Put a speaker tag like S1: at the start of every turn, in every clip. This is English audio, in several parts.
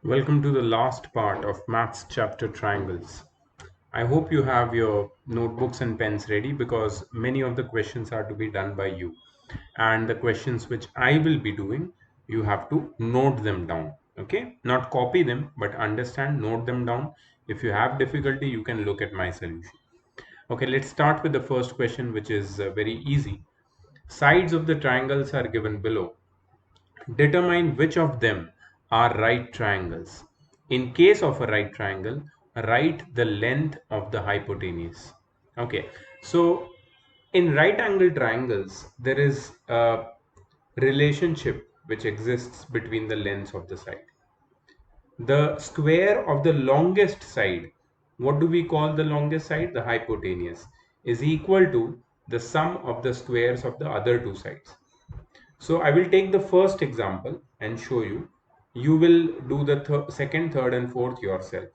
S1: Welcome to the last part of Maths chapter Triangles. I hope you have your notebooks and pens ready because many of the questions are to be done by you. And the questions which I will be doing, you have to note them down. Okay? Not copy them, but understand, note them down. If you have difficulty, you can look at my solution. Okay, let's start with the first question, which is very easy. Sides of the triangles are given below. Determine which of them are right triangles. In case of a right triangle, write the length of the hypotenuse. Okay, so in right angle triangles, there is a relationship which exists between the lengths of the side. The square of the longest side, what do we call the longest side? The hypotenuse, is equal to the sum of the squares of the other two sides. So I will take the first example and show you. You will do the second, third and fourth yourself.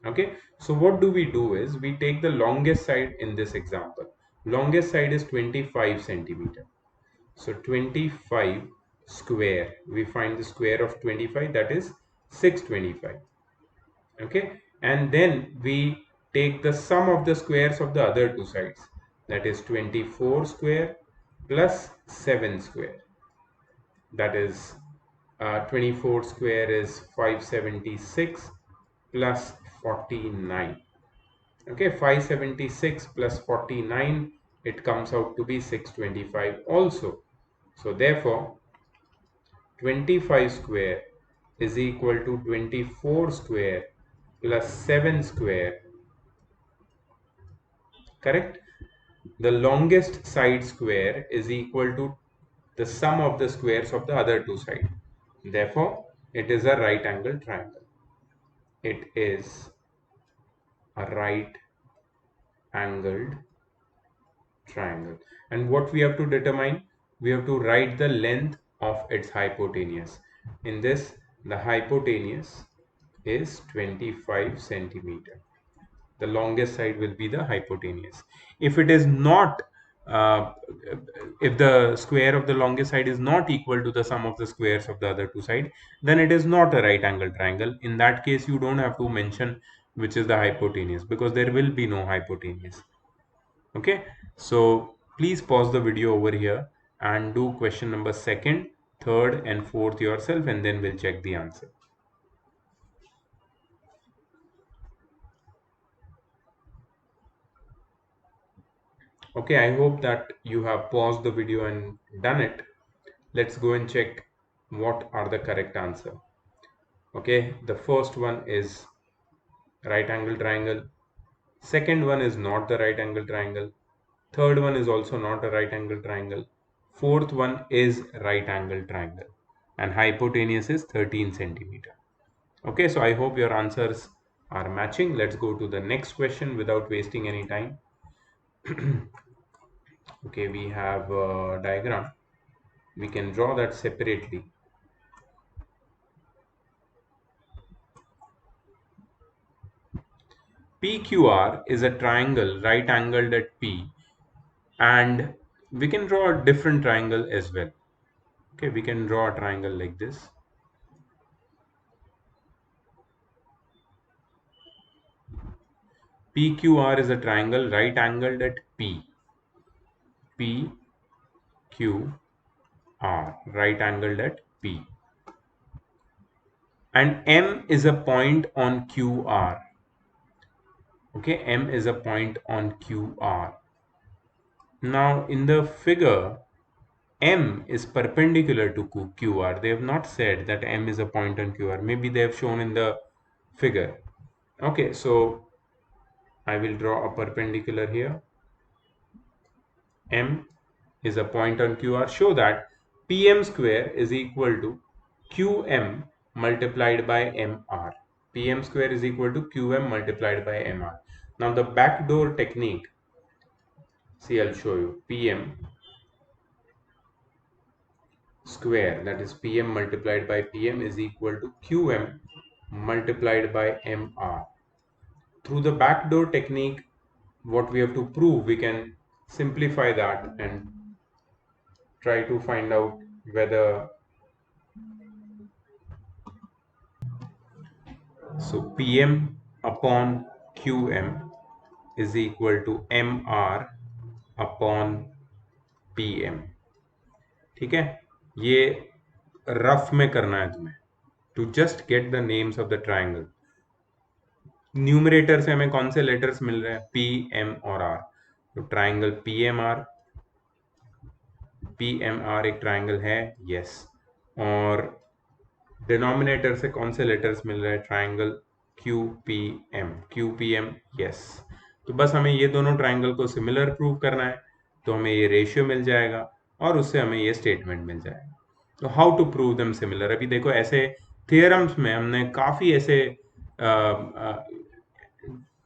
S1: Okay. So what do we do is we take the longest side in this example. Longest side is 25 centimeter. So 25 square. We find the square of 25, that is 625. Okay. And then we take the sum of the squares of the other two sides. That is 24 square plus 7 square, that is 24 square is 576 plus 49. Okay, 576 plus 49, it comes out to be 625 also. So therefore 25 square is equal to 24 square plus 7 square. Correct? The longest side square is equal to the sum of the squares of the other two sides. Therefore, it is a right angle triangle. It is a right angled triangle. And what we have to determine? We have to write the length of its hypotenuse. In this, the hypotenuse is 25 centimeter. The longest side will be the hypotenuse. If it is not, uh, if the square of the longest side is not equal to the sum of the squares of the other two sides, then it is not a right angle triangle. In that case, you don't have to mention which is the hypotenuse because there will be no hypotenuse. Okay, so please pause the video over here and do question number second, third and fourth yourself, and then we'll check the answer. Okay, I hope that you have paused the video and done it. Let's go and check what are the correct answer. Okay, the first one is right angle triangle. Second one is not the right angle triangle. Third one is also not a right angle triangle. Fourth one is right angle triangle. And hypotenuse is 13 centimeter. Okay, so I hope your answers are matching. Let's go to the next question without wasting any time. Okay, we have a diagram. We can draw that separately. PQR is a triangle right angled at P, and we can draw a different triangle as well. Okay, we can draw a triangle like this. PQR is a triangle right angled at P. PQR, right angled at P. And M is a point on QR. Okay, M is a point on QR. Now in the figure, M is perpendicular to QR. They have not said that M is a point on QR. Maybe they have shown in the figure. Okay, so I will draw a perpendicular here. M is a point on QR. Show that PM square is equal to QM multiplied by MR. PM square is equal to QM multiplied by MR. Now the backdoor technique. See, I'll show you. PM square, that is PM multiplied by PM, is equal to QM multiplied by MR. Through the backdoor technique, what we have to prove, we can simplify that and try to find out whether so PM upon QM is equal to MR upon PM। ठीक है, ये rough में करना है तुम्हें, to just get the names of the triangle. Numerator से हमें कौन से लेटर्स मिल रहे हैं? PM और R। तो ट्राइंगल PMR एक ट्राइंगल है, यस। और डिनोमिनेटर से कौन से लेटर्स मिल रहे हैं? Triangle QPM, yes. तो बस हमें ये दोनों ट्राइंगल को सिमिलर प्रूव करना है, तो हमें ये रेशियो मिल जाएगा और उससे हमें ये स्टेटमेंट मिल जाएगा। तो how to prove them similar? अभी देखो, ऐसे थियरम्स में हमने काफ़ी ऐसे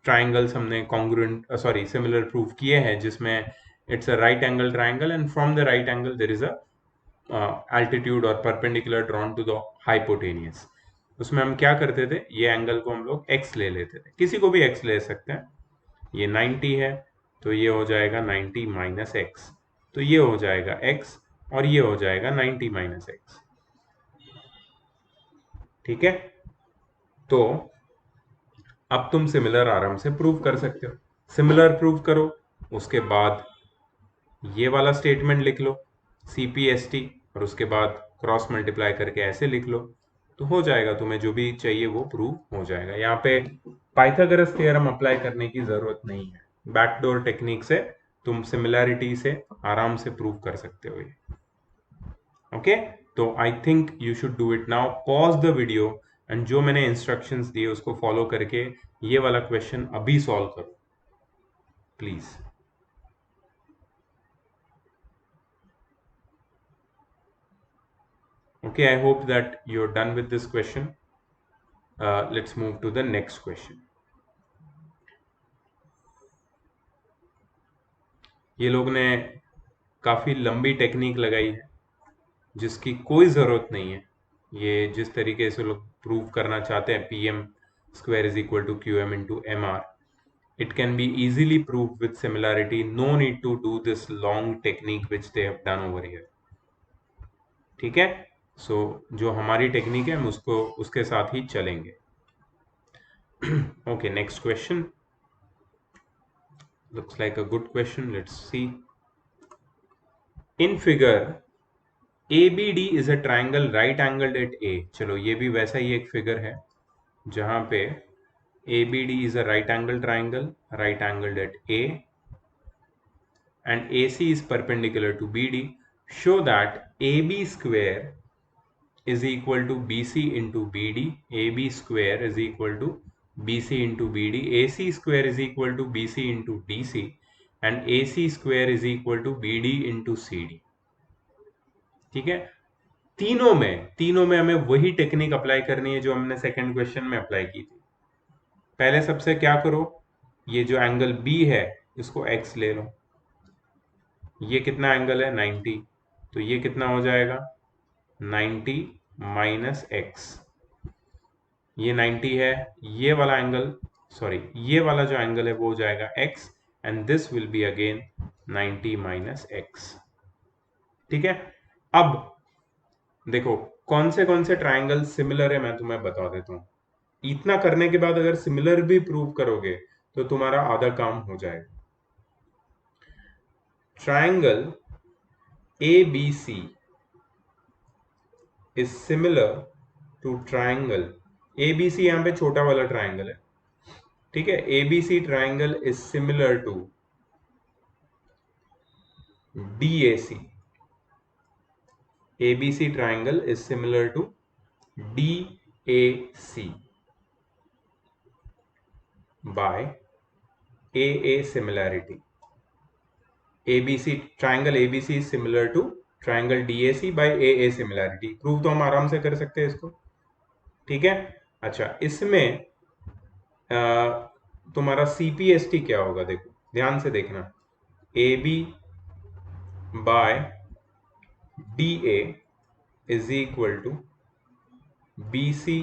S1: ट्राइंगल्स हमने कॉन्ग्रुएंट सिमिलर प्रूव किए हैं, जिसमें it's a right angle triangle and from the right angle there is a altitude और perpendicular drawn to the hypotenuse। उसमें हम क्या करते थे? ये एंगल को हम लोग x ले लेते थे, किसी को भी x ले सकते हैं। ये 90 है तो ये हो जाएगा 90 माइनस एक्स, तो ये हो जाएगा x और ये हो जाएगा 90 माइनस एक्स। ठीक है, तो अब तुम सिमिलर आराम से प्रूव कर सकते हो। सिमिलर प्रूव करो, उसके बाद ये वाला स्टेटमेंट लिख लो CPST, और उसके बाद क्रॉस मल्टीप्लाई करके ऐसे लिख लो, तो हो जाएगा। तुम्हें जो भी चाहिए वो प्रूव हो जाएगा। यहाँ पे पाइथागोरस थ्योरम अप्लाई करने की जरूरत नहीं है, बैकडोर टेक्निक से तुम सिमिलैरिटी से आराम से प्रूव कर सकते हो ये। ओके, तो I think you should do it now. Pause the video and जो मैंने इंस्ट्रक्शंस दिए उसको फॉलो करके ये वाला क्वेश्चन अभी सॉल्व करो please. Okay, I hope that you're done with this question. Let's move to the next question. ये लोग ने काफ़ी लंबी टेक्निक लगाई है जिसकी कोई ज़रूरत नहीं है। ये जिस तरीके से लोग प्रूव करना चाहते हैं PM square is equal to QM into MR, it can be easily proved with similarity. No need to do this long technique which they have done over here. ठीक है, सो जो हमारी टेक्निक है हम उसको उसके साथ ही चलेंगे। Okay, next question. Looks like a good question. Let's see. In figure, ABD is a triangle right angled at A. चलो, ये भी वैसा ही एक फिगर है जहां पे ABD is a right angled triangle right angled at A and AC is perpendicular to BD. Show that AB square is equal to BC into BD. AB square is equal to BC into BD. AC square is equal to BC into DC and AC square is equal to BD into CD. ठीक है, तीनों में हमें वही technique apply करनी है जो हमने सेकंड क्वेश्चन में अप्लाई की थी। पहले सबसे क्या करो, ये जो एंगल B है इसको x ले लो। ये कितना एंगल है? 90, तो ये कितना हो जाएगा? 90 माइनस एक्स। ये 90 है, ये वाला एंगल ये वाला जो एंगल है वो हो जाएगा x and this will be again 90 minus x. ठीक है, अब देखो कौन से ट्राइंगल सिमिलर है मैं तुम्हें बता देता हूं। इतना करने के बाद अगर सिमिलर भी प्रूव करोगे तो तुम्हारा आधा काम हो जाएगा। Triangle ABC is similar to triangle ABC, यहां पे छोटा वाला ट्राइंगल है। ठीक है, ABC triangle is similar to DAC। ABC triangle is similar to DAC by AA similarity. Triangle ABC is similar to triangle DAC by AA similarity. Prove तो हम आराम से कर सकते हैं इसको। ठीक है, अच्छा इसमें तुम्हारा CPST क्या होगा? देखो ध्यान से देखना, AB by DA is equal to BC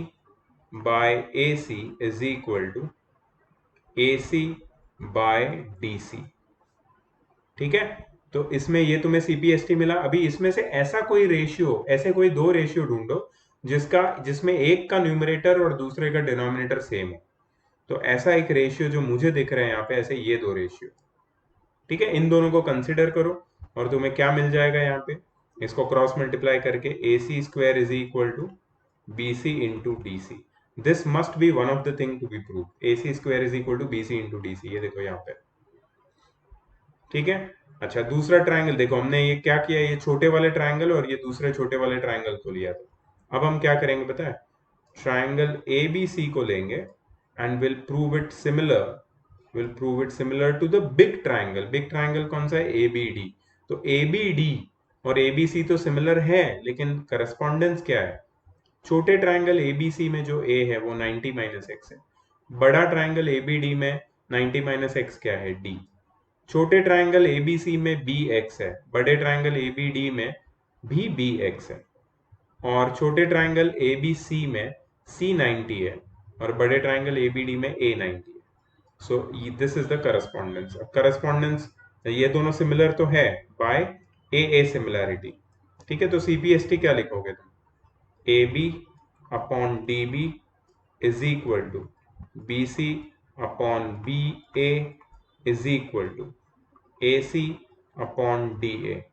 S1: by AC is equal to AC by DC। ठीक है, तो इसमें ये तुम्हें CPST मिला। अभी इसमें से ऐसा कोई रेशियो, ऐसे कोई दो रेशियो ढूंढो जिसमें एक का न्यूमरेटर और दूसरे का डिनोमिनेटर सेम हो। तो ऐसा एक रेशियो जो मुझे दिख रहा है यहाँ पे, ऐसे ये दो रेशियो, ठीक है, इन दोनों को कंसिडर करो और तुम्हें क्या मिल जाएगा यहाँ पे, इसको क्रॉस मल्टीप्लाई करके A C square is equal to B C into D C. This must be one of the thing to be prove, A C square is equal to B C into D C, ये देखो यहाँ पे, ठीक है। अच्छा, दूसरा triangle देखो, हमने ये क्या किया, ये छोटे वाले ट्रायंगल और ये दूसरे छोटे वाले ट्रायंगल को लिया था। अब हम क्या करेंगे पता है, ट्रायंगल ए बी सी को लेंगे and will prove it similar to the big triangle. Big triangle कौन सा है, ए बी डी। तो ए बी डी और ए बी सी तो सिमिलर है, लेकिन करस्पॉन्डेंस क्या है, छोटे ट्रायंगल ए बी सी में जो ए है वो 90 माइनस एक्स है, बड़ा ट्रायंगल ए बी डी में 90 माइनस एक्स क्या है, डी। छोटे ट्रायंगल एबीसी में बी एक्स है, बड़े ट्रायंगल एबीडी में भी बी एक्स है, और छोटे ट्रायंगल एबीसी में सी 90 है और बड़े ट्रायंगल एबीडी में ए 90 है। So this is the correspondence. अब करस्पॉन्डेंस, ये दोनों सिमिलर तो है बाय ए सिमिलैरिटी, ठीक है। तो सीपीएसटी क्या लिखोगे तुम, A B upon D B is equal to B C upon B A is equal to A C upon D A.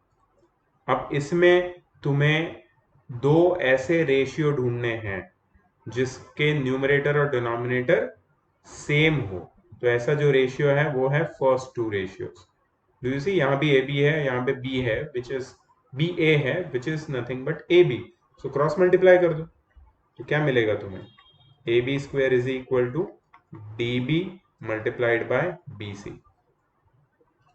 S1: अब इसमें तुम्हें दो ऐसे रेशियो ढूंढने हैं जिसके न्यूमरेटर और डिनोमिनेटर सेम हो। तो ऐसा जो रेशियो है वो है first two ratios. Do you see, यहाँ भी ए बी है, यहाँ पे बी है, विच इज बी ए है, which is nothing but A B. So cross multiply कर दो, तो क्या मिलेगा तुम्हें, A B square is equal to D B multiplied by B C.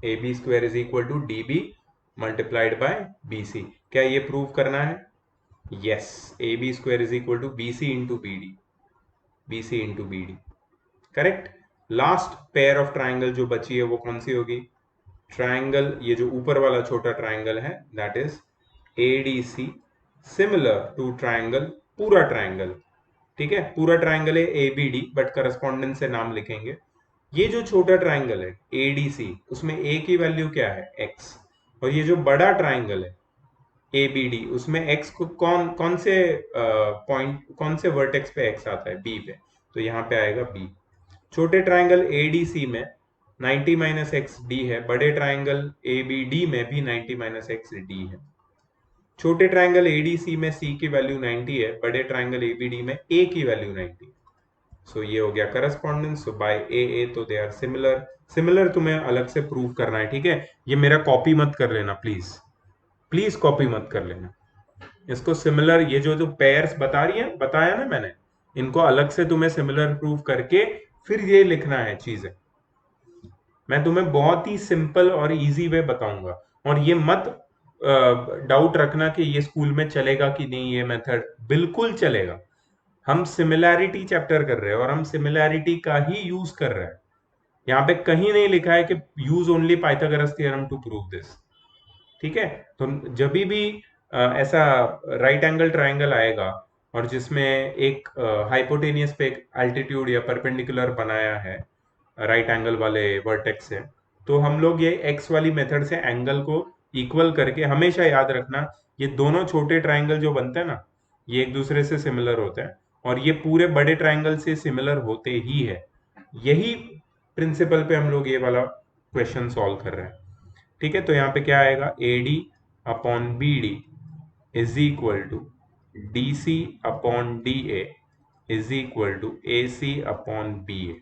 S1: A B square is equal to D B multiplied by B C. क्या ये prove करना है, yes, A B square is equal to B C into B D, B C into B D, correct. Last pair of triangle जो बची है वो कौन सी होगी, ट्राइंगल, ये जो ऊपर वाला छोटा ट्राइंगल है, that is A D C similar to triangle, पूरा ट्राइंगल, ठीक है, पूरा ट्राइंगल है A B D, but correspondence से नाम लिखेंगे। ये जो छोटा ट्राइंगल है एडीसी, उसमें ए की वैल्यू क्या है, एक्स, और ये जो बड़ा ट्राइंगल है एबीडी, उसमें एक्स को कौन कौन से पॉइंट, कौन से वर्टेक्स पे एक्स आता है, बी पे, तो यहाँ पे आएगा बी। छोटे ट्राइंगल एडीसी में 90 माइनस एक्स डी है, बड़े ट्राइंगल एबीडी में भी 90 माइनस एक्स डी है। छोटे ट्राइंगल एडीसी में सी की वैल्यू 90 है, बड़े ट्राइंगल एबीडी में ए की वैल्यू 90 है। सो ये हो गया करस्पॉन्डेंस। सो बाय ए तो दे आर सिमिलर। सिमिलर तुम्हें अलग से प्रूव करना है, ठीक है। ये मेरा कॉपी मत कर लेना प्लीज, प्लीज कॉपी मत कर लेना इसको। सिमिलर, ये जो जो पेयर्स बता रही है, बताया ना मैंने, इनको अलग से तुम्हें सिमिलर प्रूव करके फिर ये लिखना है चीजें। मैं तुम्हें बहुत ही सिंपल और इजी वे बताऊंगा, और ये मत डाउट रखना कि ये स्कूल में चलेगा कि नहीं, ये मेथड बिल्कुल चलेगा। हम सिमिलैरिटी चैप्टर कर रहे हैं और हम सिमिलैरिटी का ही यूज कर रहे हैं। यहाँ पे कहीं नहीं लिखा है कि use only Pythagoras theorem to prove this, ठीक है। तो जब भी ऐसा राइट एंगल ट्राइंगल आएगा और जिसमें एक हाइपोटेनियस पे एक एल्टीट्यूड या परपेंडिकुलर बनाया है राइट एंगल वाले वर्टेक्स से, तो हम लोग ये एक्स वाली मेथड से एंगल को इक्वल करके, हमेशा याद रखना ये दोनों छोटे ट्राइंगल जो बनते हैं ना, ये एक दूसरे से सिमिलर होते हैं और ये पूरे बड़े ट्राइंगल से सिमिलर होते ही है। यही प्रिंसिपल पे हम लोग ये वाला क्वेश्चन सॉल्व कर रहे हैं, ठीक है। तो यहाँ पे क्या आएगा, A D upon B D is equal to D C upon D A is equal to A C upon B A,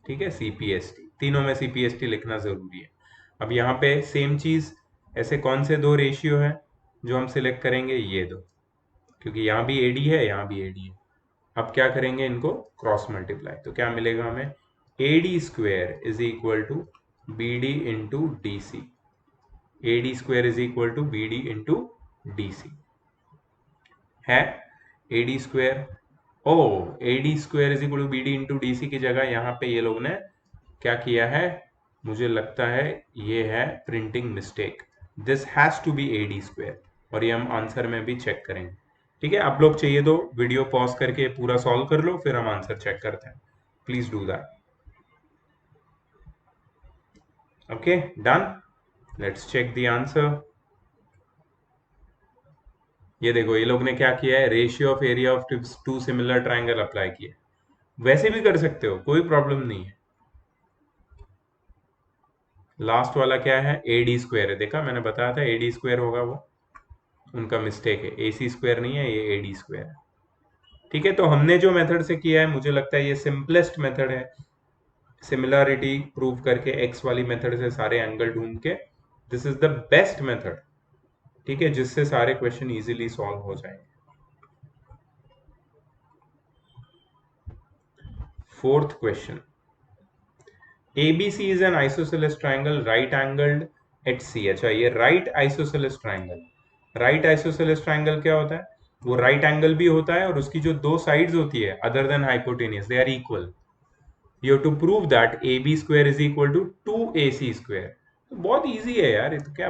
S1: ठीक है। सीपीएसटी, तीनों में सीपीएसटी लिखना जरूरी है। अब यहाँ पे सेम चीज, ऐसे कौन से दो रेशियो है जो हम सिलेक्ट करेंगे, ये दो, क्योंकि यहाँ भी एडी है, यहाँ भी एडी है। अब क्या करेंगे, इनको क्रॉस मल्टीप्लाई, तो क्या मिलेगा हमें, A D square is equal to B D into D C, A D square is equal to B D into D C है। ए डी स्क्वेयर, ओ, A D square is equal to B D into D C की जगह यहाँ पे ये लोग ने क्या किया है, मुझे लगता है ये है printing mistake, this has to be A D square, और ये हम आंसर में भी चेक करेंगे, ठीक है। आप लोग चाहिए तो वीडियो पॉज करके पूरा सॉल्व कर लो, फिर हम आंसर चेक करते हैं, please do that. Okay, done, let's check the answer. ये देखो, ये लोग ने क्या किया है, ratio of area of two similar triangle apply किया है। वैसे भी कर सकते हो, कोई प्रॉब्लम नहीं है। लास्ट वाला क्या है, ए डी स्क्वायर है, देखा मैंने बताया था ए डी स्क्वायर होगा वो, उनका मिस्टेक है, ए सी स्क्वायर नहीं है, ये ए डी स्क्वायर है। ठीक है, तो हमने जो मेथड से किया है मुझे लगता है ये सिंपलेस्ट मेथड है, सिमिलरिटी प्रूव करके एक्स वाली मेथड से सारे एंगल ढूंढ के, this is the best method. ठीक है, जिससे सारे क्वेश्चन इजीली सॉल्व हो जाएंगे। Fourth question, ABC is an isosceles triangle right angled at C। अच्छा, ये right isosceles triangle, right isosceles triangle क्या होता है, वो right angle भी होता है और उसकी जो दो sides होती है other than hypotenuse they are equal। You have to prove that AB square is equal to 2AC square। तो बहुत easy है यार, ये तो क्या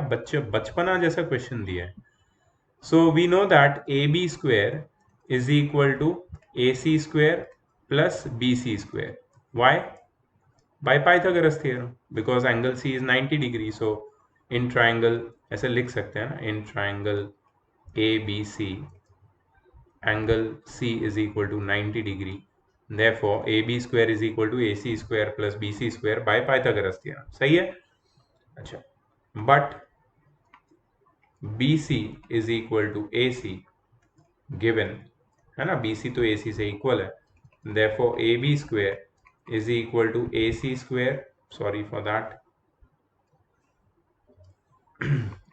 S1: बचपना जैसा क्वेश्चन दिया है। So we know that AB square is equal to AC square plus BC square। Why? By Pythagoras theorem, because angle C is 90 degree, so in triangle ऐसे लिख सकते हैं ना, in triangle ABC angle C is equal to 90 degree, therefore AB square is equal to AC square plus BC square by Pythagoras theorem। सही है। अच्छा, but BC is equal to AC given है ना, BC तो AC से equal है, therefore AB square is equal to AC square, sorry for that,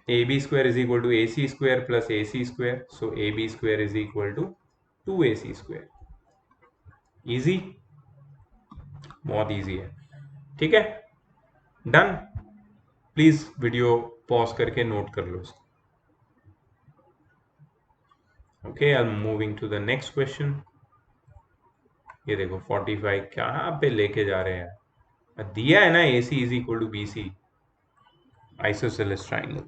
S1: AB square is equal to AC square plus AC square, so AB square is equal to 2AC square। Easy, बहुत easy है। ठीक है, done. Please video pause करके नोट कर लो उसको। Okay, I am moving to the next question. ये देखो 45 कहाँ पे लेके जा रहे हैं, दिया है ना AC is equal to BC isosceles triangle.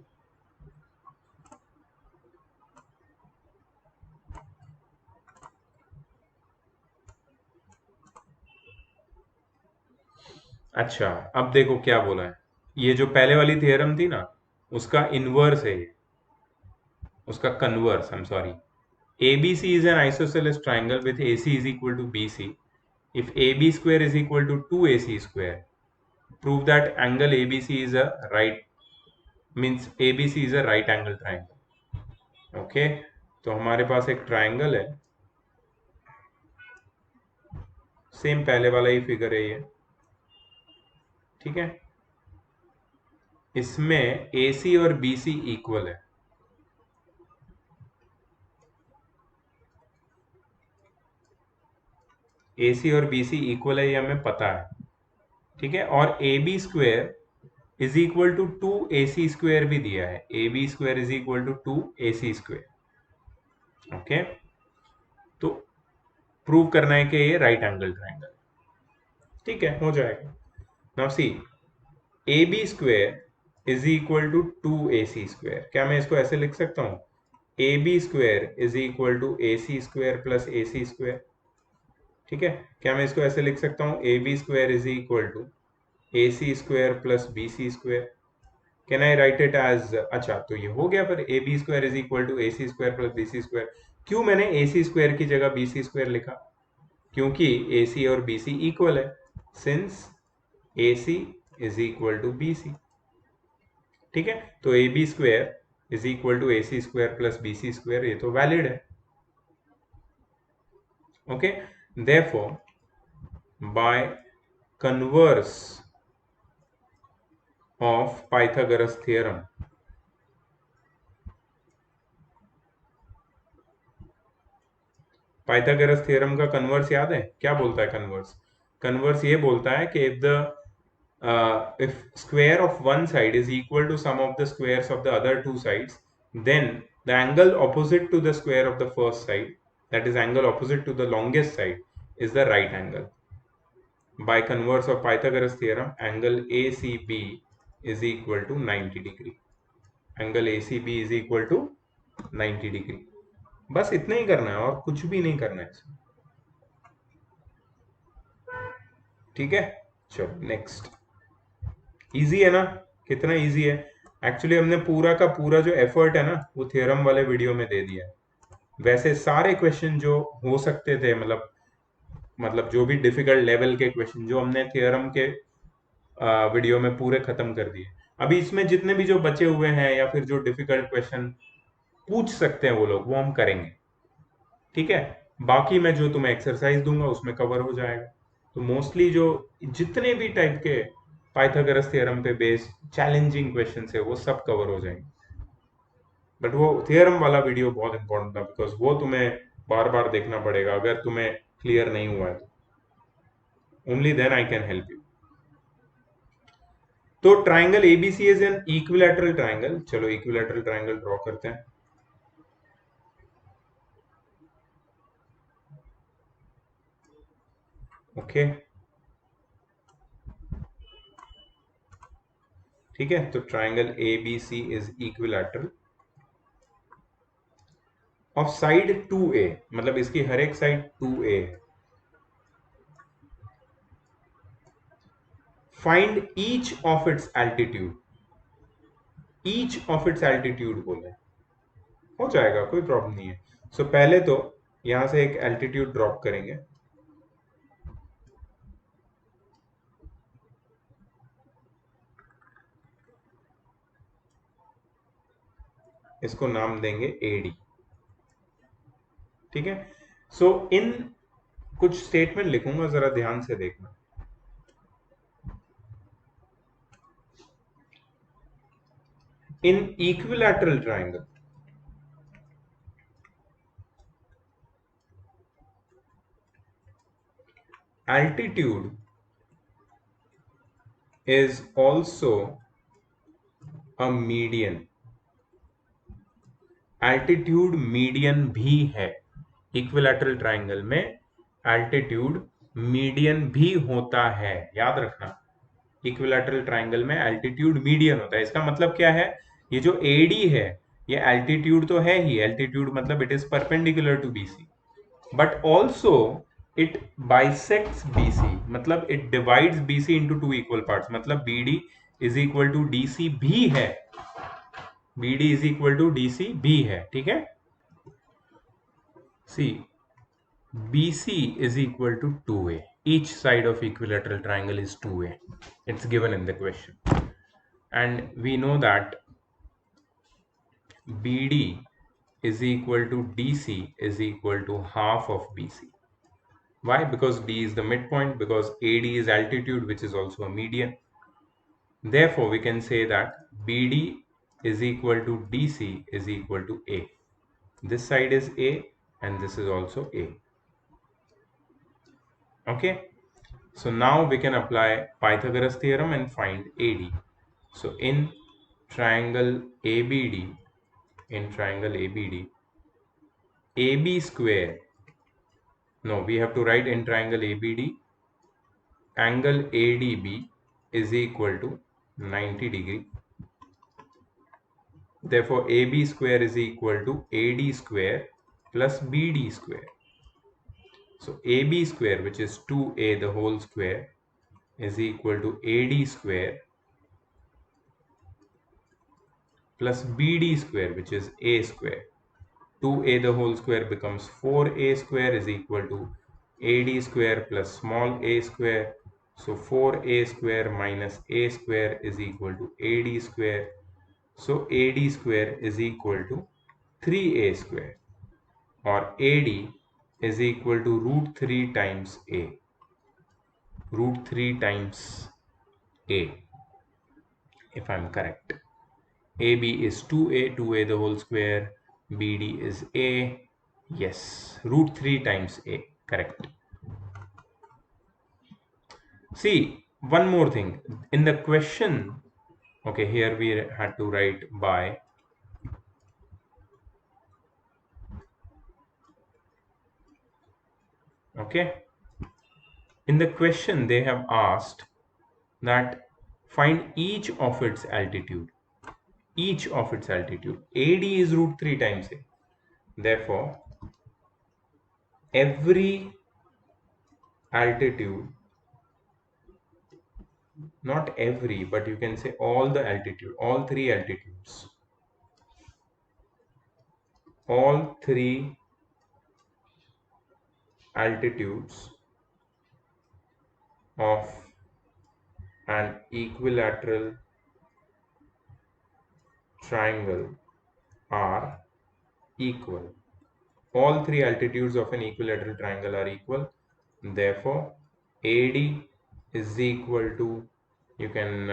S1: अच्छा, अब देखो क्या बोला है, ये जो पहले वाली थियरम थी ना, उसका इनवर्स है ये, उसका converse, I am sorry. ABC is an isosceles triangle with AC is equal to BC if AB square is equal to 2AC square, prove that angle ABC is a right, means ABC is a right angle triangle। Okay, तो हमारे पास एक triangle है, same पहले वाला ही figure है ये। ठीक है, इसमें AC और BC इक्वल है, AC और BC इक्वल है, ये हमें पता है। ठीक है, और AB square is equal to 2AC square भी दिया है, AB square is equal to 2AC square. Okay, तो प्रूव करना है कि ये राइट एंगल ट्राइंगल। ठीक है, हो जाएगा। Now see, AB square is equal to 2AC square, क्या मैं इसको ऐसे लिख सकता हूँ, AB square is equal to AC square plus AC square. ठीक है, क्या मैं इसको ऐसे लिख सकता हूँ, AB square is equal to AC square plus BC square. Can I write it as, अच्छा तो ये हो गया, पर A B square is equal to AC square plus BC square. क्यों मैंने AC स्क्वायर की जगह BC स्क्वायर लिखा, क्योंकि AC और BC इक्वल है, since AC is equal to BC। ठीक है, तो AB square is equal to AC square plus BC square, ये तो वैलिड है। Okay, therefore by converse of Pythagoras theorem, Pythagoras theorem का कन्वर्स याद है, क्या बोलता है कन्वर्स, कन्वर्स ये बोलता है कि if square of one side is equal to sum of the squares of the other two sides, then the angle opposite to the square of the first side, that is angle opposite to the longest side, is the right angle। By converse of Pythagoras theorem, angle ACB is equal to 90 degree। angle ACB is equal to 90 degree। बस इतना ही करना है और कुछ भी नहीं करना है इसमें। ठीक है, चलो नेक्स्ट। इजी है ना, कितना इजी है। एक्चुअली हमने पूरा का पूरा जो एफर्ट है ना, वो थ्योरम वाले वीडियो में दे दिया है। वैसे सारे क्वेश्चन जो हो सकते थे, मतलब जो भी डिफिकल्ट लेवल के क्वेश्चन जो हमने थ्योरम के वीडियो में पूरे खत्म कर दिए। अभी इसमें जितने भी जो बचे हुए हैं या फिर जो डिफिकल्ट क्वेश्चन पूछ सकते हैं वो लोग, वो हम करेंगे। ठीक है, बाकी मैं जो तुम्हें एक्सरसाइज दूंगा उसमें कवर हो जाएगा। तो मोस्टली जो जितने भी टाइप के पाइथागोरस थ्योरम पे बेस्ड चैलेंजिंग क्वेश्चन है वो सब कवर हो जाएंगे। बट वो थ्योरम वाला वीडियो बहुत इंपॉर्टेंट था, बिकॉज वो तुम्हें बार बार देखना पड़ेगा अगर तुम्हें क्लियर नहीं हुआ है तो। Only then I can help you. तो triangle ABC is an equilateral triangle. चलो इक्विलैटरल ट्राइंगल ड्रॉ करते हैं। ओके, ठीक है। तो triangle ABC is equilateral of side 2a, मतलब इसकी हर एक साइड 2a है। Find each of its altitude. Each of its altitude बोले, हो जाएगा, कोई प्रॉब्लम नहीं है। सो पहले तो यहां से एक एल्टीट्यूड ड्रॉप करेंगे। इसको नाम देंगे एडी। ठीक है। सो इन कुछ स्टेटमेंट लिखूंगा, जरा ध्यान से देखना। In equilateral triangle, altitude is also a median। Altitude median भी है। इक्विलैटरल ट्राइंगल में एल्टीट्यूड मीडियन भी होता है, याद रखना। इक्विलैटरल ट्राइंगल में एल्टीट्यूड मीडियन होता है। इसका मतलब क्या है, ये जो एडी है ये एल्टीट्यूड तो है ही, एल्टीट्यूड मतलब it is perpendicular to BC, but also it bisects BC, मतलब it divides BC into two equal parts, मतलब BD is equal to DC भी है। BD is equal to DC भी है, ठीक है। सी BC is equal to 2a. Each side of equilateral triangle is 2a. It's given in the question. And we know that BD is equal to DC is equal to half of BC. Why? Because D is the midpoint, because AD is altitude, which is also a median. Therefore, we can say that BD is equal to DC is equal to A. This side is A and this is also A. Okay. So now we can apply Pythagoras theorem and find AD. So in triangle ABD, AB square, no, we have to write in triangle ABD, angle ADB is equal to 90 degree. Therefore, AB square is equal to AD square plus BD square. So AB square, which is 2A the whole square, is equal to AD square plus BD square, which is A square. 2A the whole square becomes 4A square is equal to AD square plus small a square. So 4A square minus A square is equal to AD square. So AD square is equal to 3A square, or AD is equal to root 3 times A. Root 3 times A, if I'm correct. AB is 2A the whole square, BD is A. Yes, root 3 times A, correct. See, one more thing. In the question, okay, here we had to write by. Okay. In the question, they have asked that find each of its altitude. Each of its altitude. AD is root 3 times A. Therefore, every altitude, not every, but you can say all the altitude, all three altitudes altitudes of an equilateral triangle are equal. All three altitudes of an equilateral triangle are equal. Therefore, AD is equal to, you can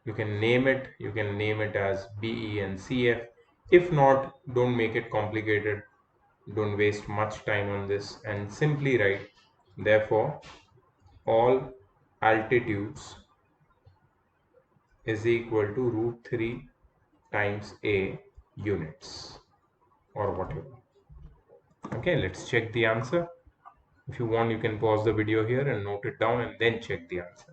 S1: you can name it as BE and CF. If not, don't make it complicated. Don't waste much time on this and simply write, therefore, all altitudes is equal to root 3 times A units or whatever. Okay, let's check the answer. If you want, you can pause the video here and note it down and then check the answer.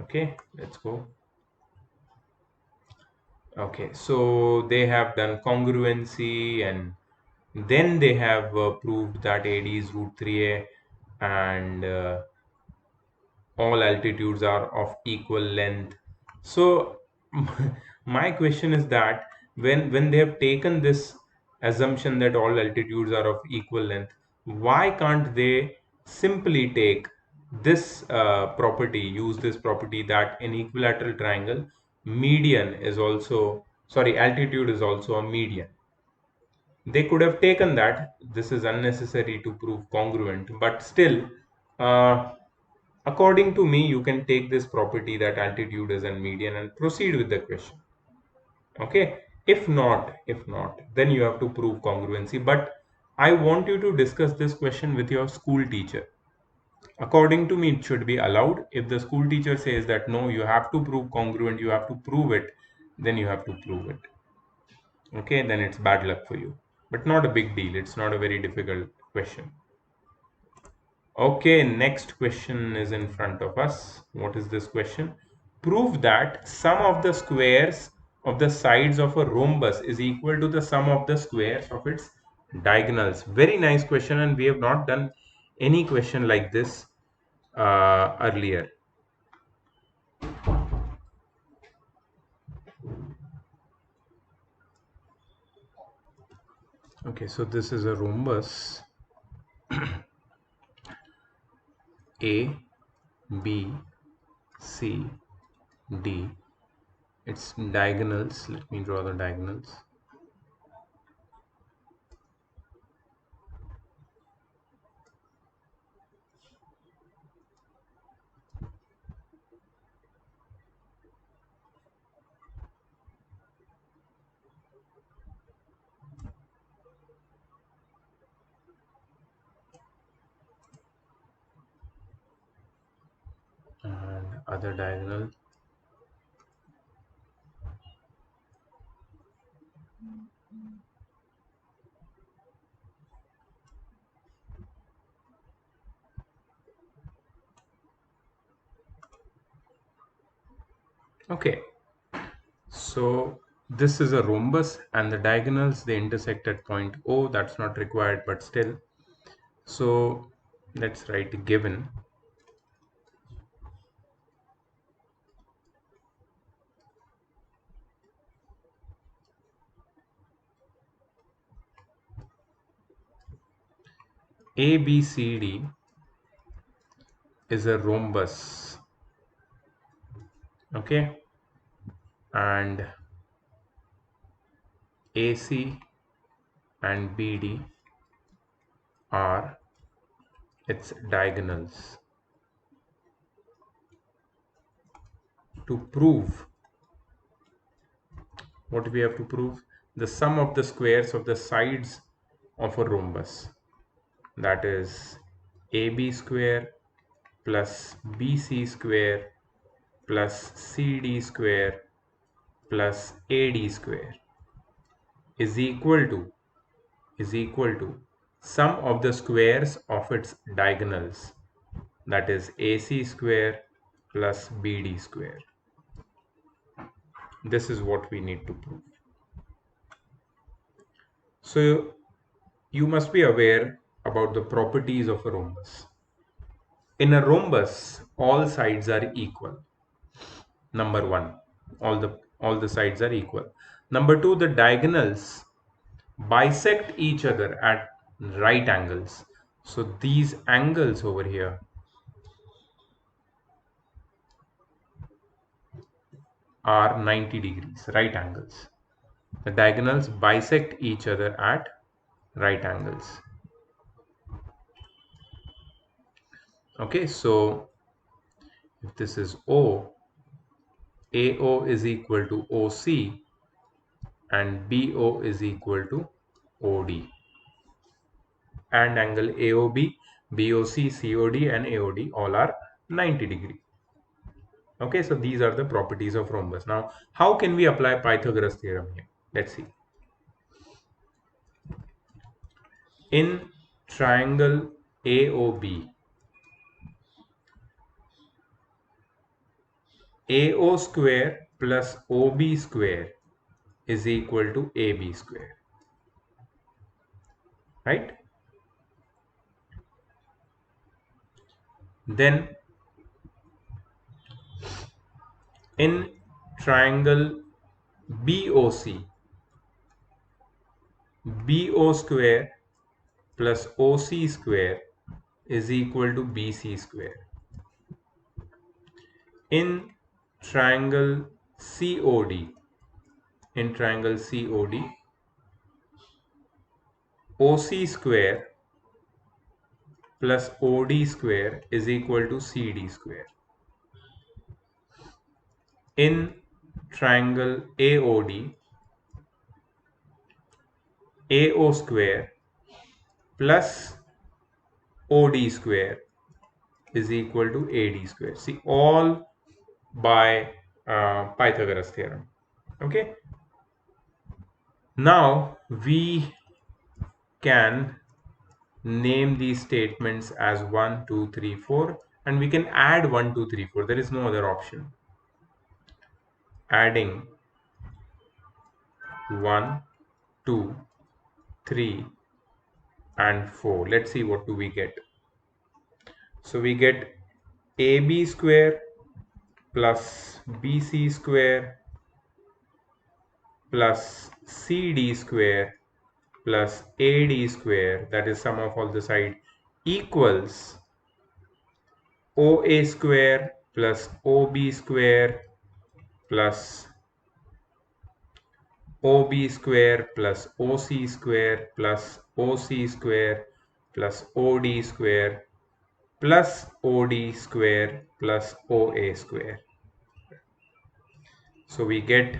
S1: Okay, let's go. Okay, so they have done congruency and then they have proved that AD is root 3A and all altitudes are of equal length. So my question is that when they have taken this assumption that all altitudes are of equal length, why can't they simply take this property, use this property that in equilateral triangle median is also, sorry, altitude is also a median. They could have taken that. This is unnecessary to prove congruent, but still, uh, according to me, you can take this property that altitude is a median and proceed with the question. Okay. If not, then you have to prove congruency. But I want you to discuss this question with your school teacher. According to me, it should be allowed. If the school teacher says that no, you have to prove congruent, you have to prove it, then you have to prove it. Okay, then it's bad luck for you. But not a big deal. It's not a very difficult question. Okay, next question is in front of us. What is this question? Prove that sum of the squares of the sides of a rhombus is equal to the sum of the squares of its diagonals. Very nice question, and we have not done any question like this earlier. Okay, so this is a rhombus A, B, C, D. Its diagonals, let me draw the diagonals. And other diagonal. Okay, so this is a rhombus and the diagonals, they intersect at point O. That's not required, but still. So let's write given ABCD is a rhombus. Okay, and AC and BD are its diagonals. To prove, what we have to prove? The sum of the squares of the sides of a rhombus, that is AB square plus BC square plus CD square plus AD square is equal to sum of the squares of its diagonals, that is AC square plus BD square. This is what we need to prove. So you must be aware about the properties of a rhombus. In a rhombus, all sides are equal. Number one, all the sides are equal. Number two, the diagonals bisect each other at right angles. So these angles over here are 90 degrees, right angles. The diagonals bisect each other at right angles. Okay, so if this is O, AO is equal to OC and BO is equal to OD. And angle AOB, BOC, COD and AOD all are 90 degree. Okay, so these are the properties of rhombus. Now, how can we apply Pythagoras theorem here? Let's see. In triangle AOB, AO square plus OB square is equal to AB square, right? Then in triangle BOC, BO square plus OC square is equal to BC square. In triangle COD, in triangle COD, OC square plus OD square is equal to CD square. In triangle AOD, AO square plus OD square is equal to AD square. See, all by Pythagoras theorem. Okay. Now we can name these statements as 1, 2, 3, 4, and we can add 1, 2, 3, 4. There is no other option. Adding 1, 2, 3, and 4. Let's see what do we get. So we get AB square plus BC square plus CD square plus AD square, that is sum of all the side, equals OA square plus OB square plus OB square plus OC square plus OC square plus OD square plus OD square plus OA square. So we get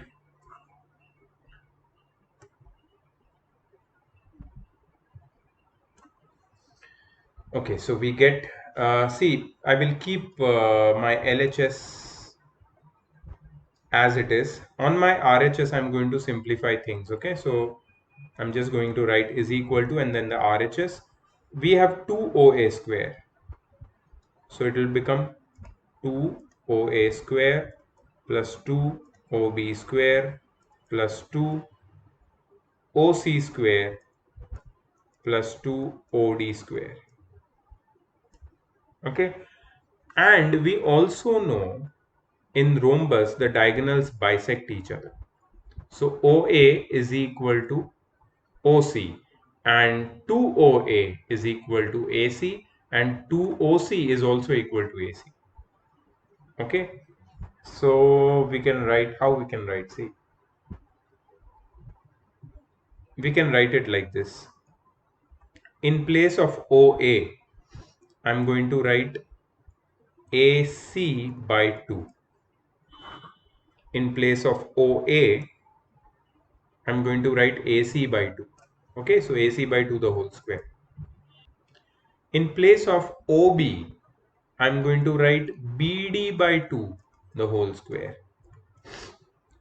S1: okay, so we get see, I will keep my LHS as it is. On my RHS, I'm going to simplify things. Okay, so I'm just going to write is equal to and then the RHS. We have 2 OA square. So it will become 2 OA square plus 2 OB square plus 2 OC square plus 2 OD square. Okay, and we also know in rhombus the diagonals bisect each other. So OA is equal to OC and 2OA is equal to AC and 2OC is also equal to AC. Okay, so we can write how we can write. See, we can write it like this. In place of OA, I'm going to write AC by 2. In place of OA, I'm going to write AC by 2. Okay, so AC by 2 the whole square. In place of OB, I'm going to write BD by 2 the whole square.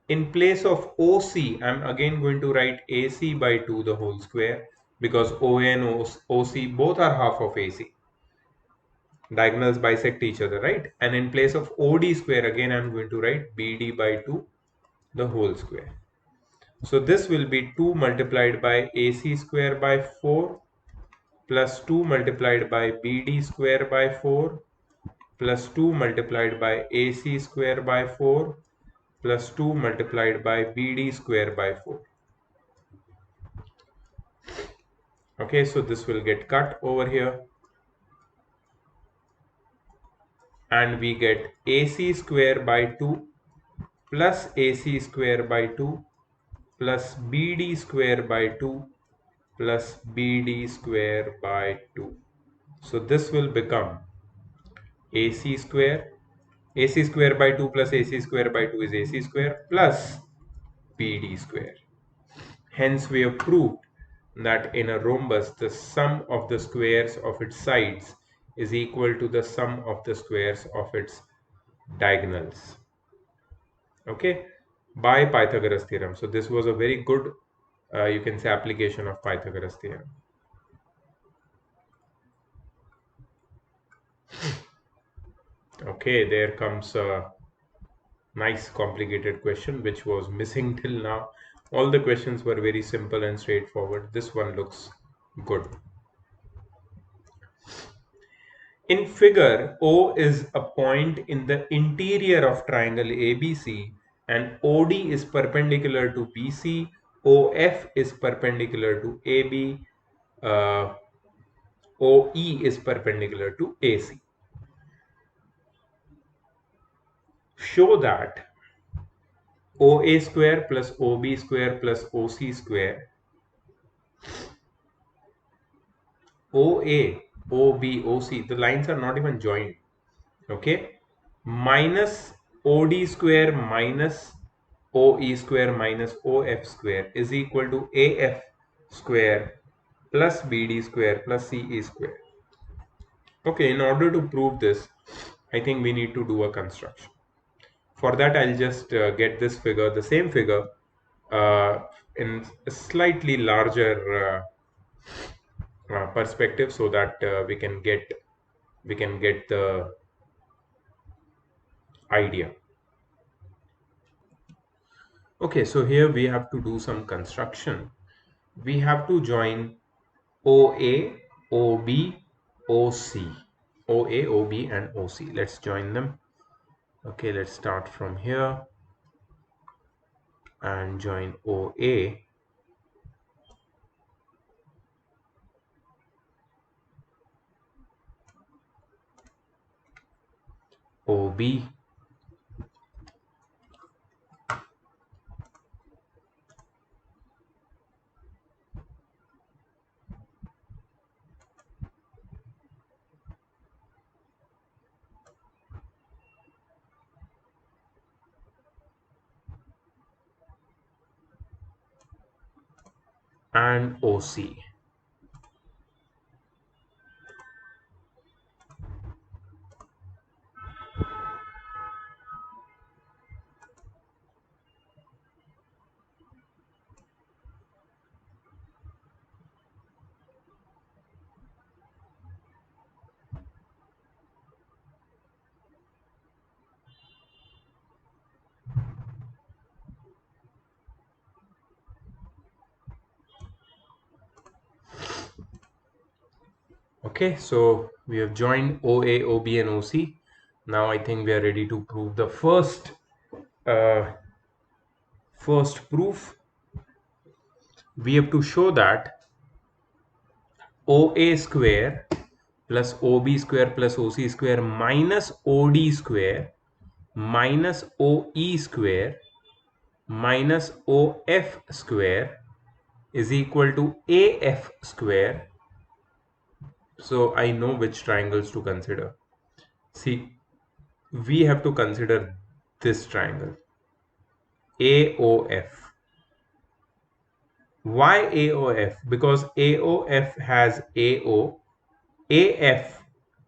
S1: In place of OC, I'm again going to write AC by 2 the whole square because OA and OC both are half of AC. Diagonals bisect each other, right? And in place of OD square, again I'm going to write BD by 2 the whole square. So this will be 2 multiplied by AC square by 4 plus 2 multiplied by BD square by 4 plus 2 multiplied by AC square by 4 plus 2 multiplied by BD square by 4. Okay, so this will get cut over here and we get AC square by 2 plus AC square by 2 plus BD square by 2 plus BD square by 2. So this will become AC square. AC square by 2 plus AC square by 2 is AC square plus BD square. Hence we have proved that in a rhombus the sum of the squares of its sides is equal to the sum of the squares of its diagonals. Okay, by Pythagoras theorem. So this was a very good you can say application of Pythagoras theorem. Okay, there comes a nice complicated question which was missing till now. All the questions were very simple and straightforward. This one looks good. In figure, O is a point in the interior of triangle ABC and OD is perpendicular to BC, OF is perpendicular to AB, OE is perpendicular to AC. Show that OA square plus OB square plus OC square, OA, OB, OC, the lines are not even joined, okay, minus OD square minus OE square minus OF square is equal to AF square plus BD square plus CE square. Okay, in order to prove this, I think we need to do a construction. For that, I'll just get this figure, the same figure, in a slightly larger perspective, so that we can get the idea. Okay, so here we have to do some construction. We have to join OA, OB, OC. OA, OB, and OC. Let's join them. Okay, let's start from here and join OA, OB, and OC. Okay, so we have joined OA, OB, and OC. Now I think we are ready to prove the uh, first proof. We have to show that OA square plus OB square plus OC square minus OD square minus OE square minus OF square is equal to AF square. So I know which triangles to consider. See, we have to consider this triangle AOF. Why AOF? Because AOF has AO, AF,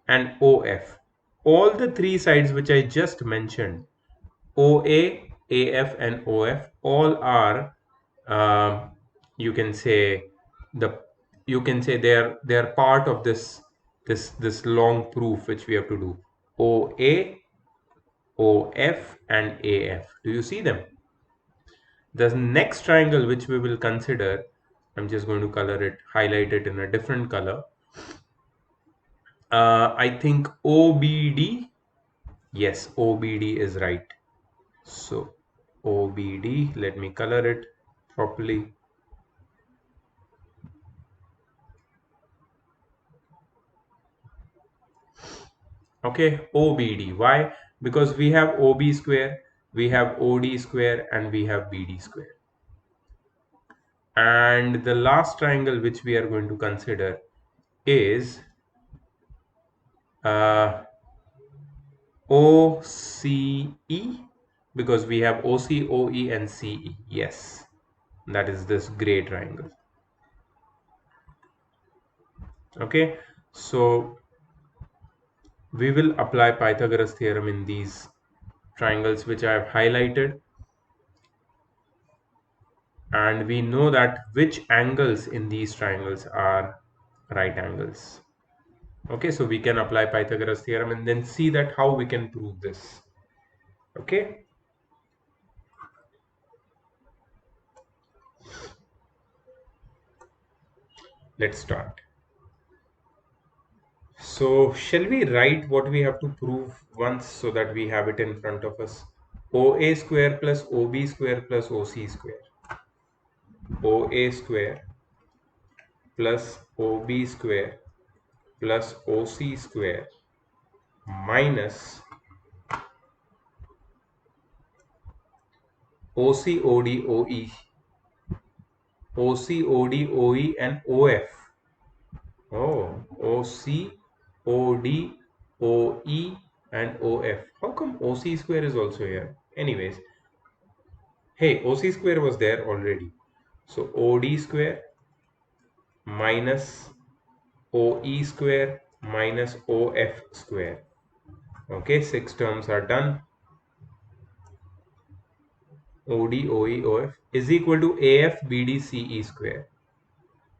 S1: and OF. All the three sides which I just mentioned, OA, AF, and OF, all are you can say the they are part of this long proof which we have to do. OA, OF, and AF. Do you see them? The next triangle which we will consider, I'm just going to color it, highlight it in a different color. I think OBD. Yes, OBD is right. So OBD. Let me color it properly. Okay, OBD. Why? Because we have OB square, we have OD square, and we have BD square. And the last triangle which we are going to consider is uh, OCE, because we have OC, OE, and CE. Yes, that is this gray triangle. Okay, so we will apply Pythagoras theorem in these triangles which I have highlighted, and we know that which angles in these triangles are right angles. Okay, so we can apply Pythagoras theorem and then see that how we can prove this. Okay, let's start. So shall we write what we have to prove once so that we have it in front of us? OA square plus OB square plus OC square. OA square plus OB square plus OC square minus OC, OD, OE, OC, OD, OE, and OF. Oh, OC, OD, OE, and OF. How come OC square is also here? Anyways, hey, OC square was there already. So OD square minus OE square minus OF square. Okay, 6 terms are done. OD, OE, OF is equal to AF, BD, CE square.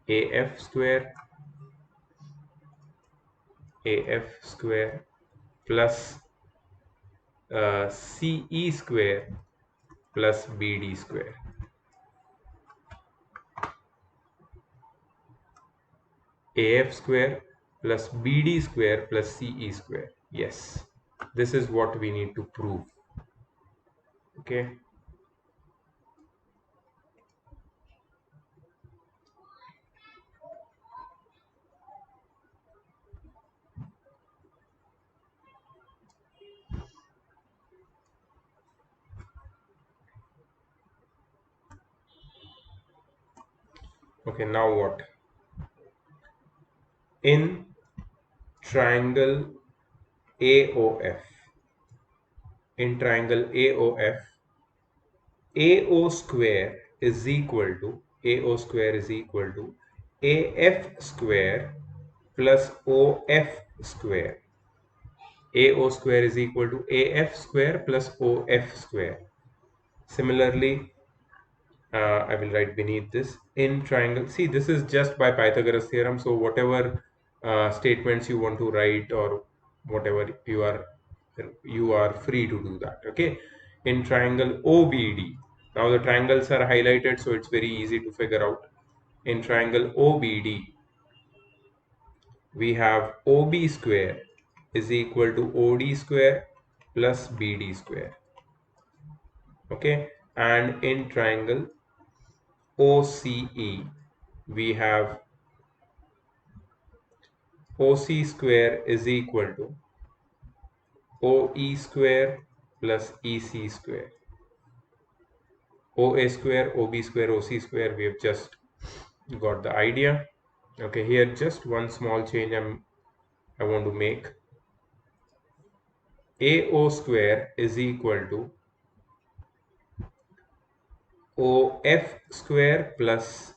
S1: AF square, AF square plus CE square plus BD square. AF square plus BD square plus CE square. Yes, this is what we need to prove. Okay. Okay, now what? In triangle AOF, in triangle AOF, AO square is equal to AO square is equal to AF square plus OF square. AO square is equal to AF square plus OF square. Similarly, I will write beneath this in triangle. See, this is just by Pythagoras theorem. So whatever statements you want to write or whatever you are free to do that. Okay, in triangle OBD. Now the triangles are highlighted, so it's very easy to figure out. In triangle OBD, we have OB square is equal to OD square plus BD square. Okay, and in triangle OCE, we have OC square is equal to OE square plus EC square. OA square, OB square, OC square, we have just got the idea. Okay, here just one small change I want to make. AO square is equal to OF square plus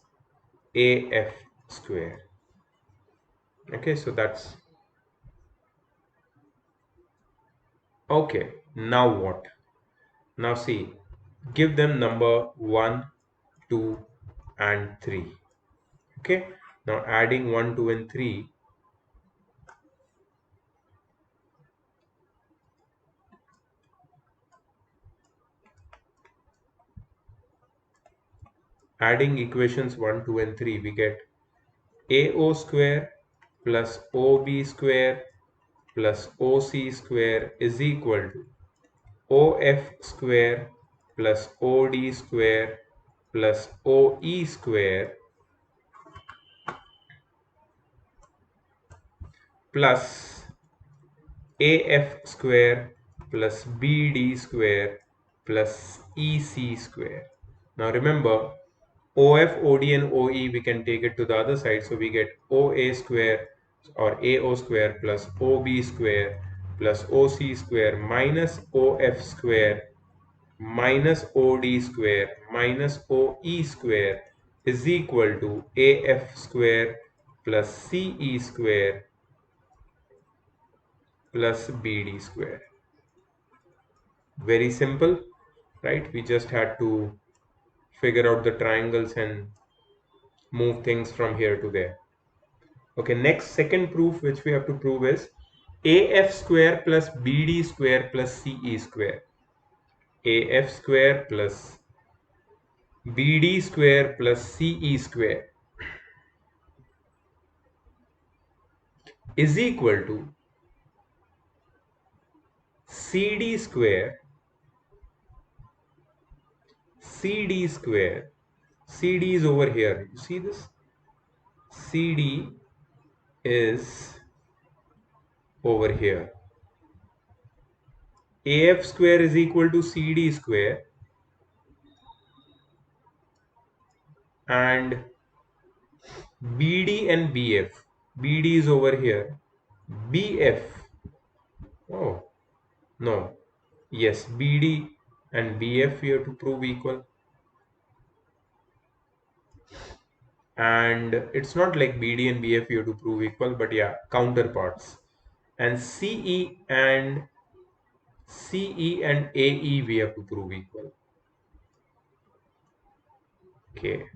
S1: AF square. Okay, so that's okay. Now what? Now see, give them number 1, 2, and 3. Okay, now adding 1, 2, and 3, adding equations 1, 2, and 3, we get AO square plus OB square plus OC square is equal to OF square plus OD square plus OE square plus AF square plus BD square plus EC square. Now remember, OF, OD and OE, we can take it to the other side. So we get OA square or AO square plus OB square plus OC square minus OF square minus OD square minus OE square is equal to AF square plus CE square plus BD square. Very simple, right? We just had to figure out the triangles and move things from here to there. Okay, next second proof which we have to prove is AF square plus BD square plus CE square. AF square plus BD square plus CE square is equal to CD square, CD square, CD is over here. You see this? CD is over here. AF square is equal to CD square and BD and BF. BD is over here. BF. Oh, no. Yes, BD and BF we have to prove equal. And it's not like BD and BF you have to prove equal, but yeah, counterparts. And CE and AE we have to prove equal. Okay.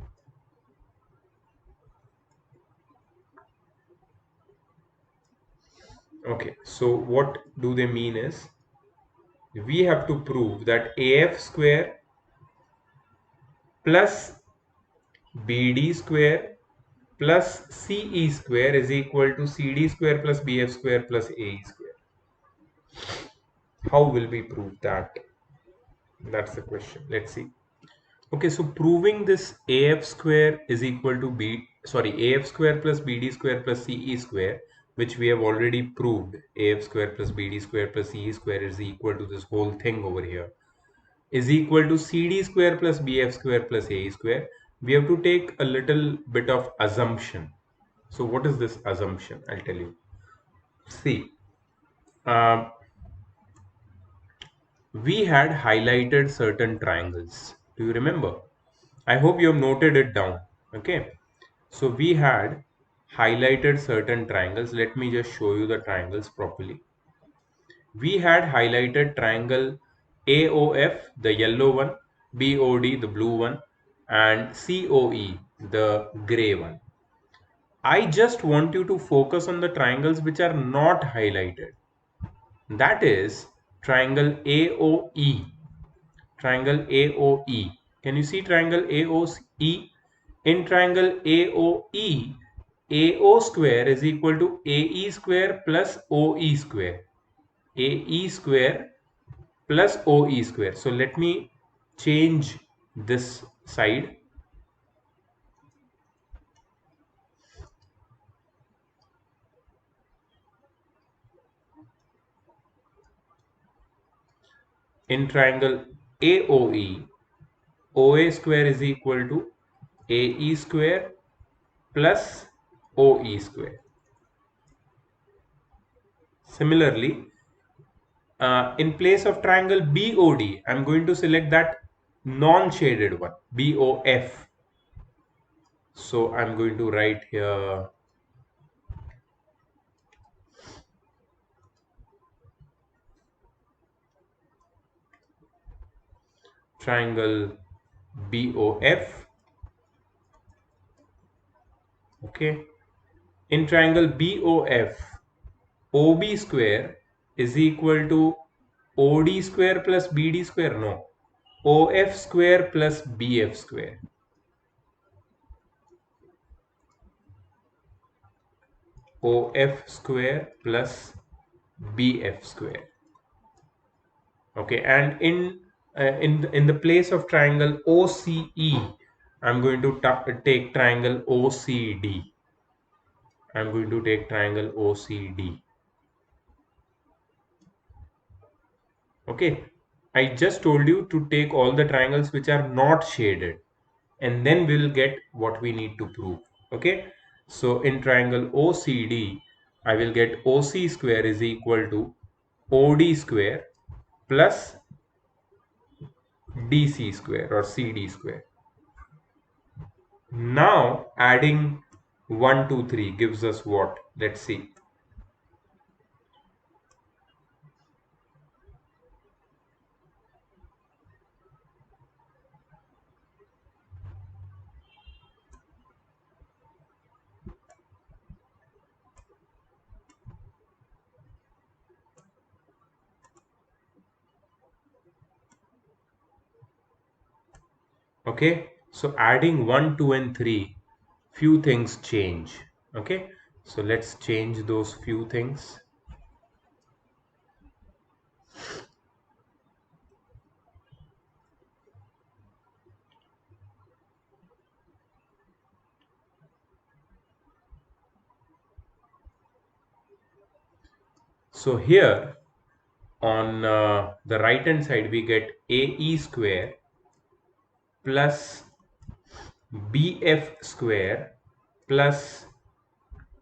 S1: Okay, so what do they mean is we have to prove that AF square plus BD square plus CE square is equal to CD square plus BF square plus AE square. How will we prove that? That's the question. Let's see. Okay, so proving this AF square is equal to AF square plus BD square plus CE square, which we have already proved. AF square plus BD square plus CE square is equal to this whole thing over here, is equal to CD square plus BF square plus AE square. We have to take a little bit of assumption. So what is this assumption? I'll tell you. See, uh, we had highlighted certain triangles. Do you remember? I hope you have noted it down. Okay. So we had highlighted certain triangles. Let me just show you the triangles properly. We had highlighted triangle AOF, the yellow one, BOD, the blue one, and COE, the gray one. I just want you to focus on the triangles which are not highlighted. That is triangle AOE. Triangle AOE. Can you see triangle AOE? In triangle AOE, AO square is equal to AE square plus OE square. AE square plus OE square. So let me change this side. In triangle AOE, OA square is equal to AE square plus OE square. Similarly, in place of triangle BOD, I'm going to select that non-shaded one, BOF. So I'm going to write here triangle BOF. Okay. In triangle BOF, OB square is equal to OD square plus BD square. No. OF square plus BF square. OF square plus BF square. Okay. And in in the place of triangle OCE, I'm going to take triangle OCD. I'm going to take triangle OCD. Okay, I just told you to take all the triangles which are not shaded, and then we'll get what we need to prove. Okay, so in triangle OCD, I will get OC square is equal to OD square plus DC square or CD square. Now adding 1, 2, 3 gives us what? Let's see. Okay, so adding 1, 2 and 3, few things change. Okay, so let's change those few things. So here on the right hand side we get AE square plus BF square plus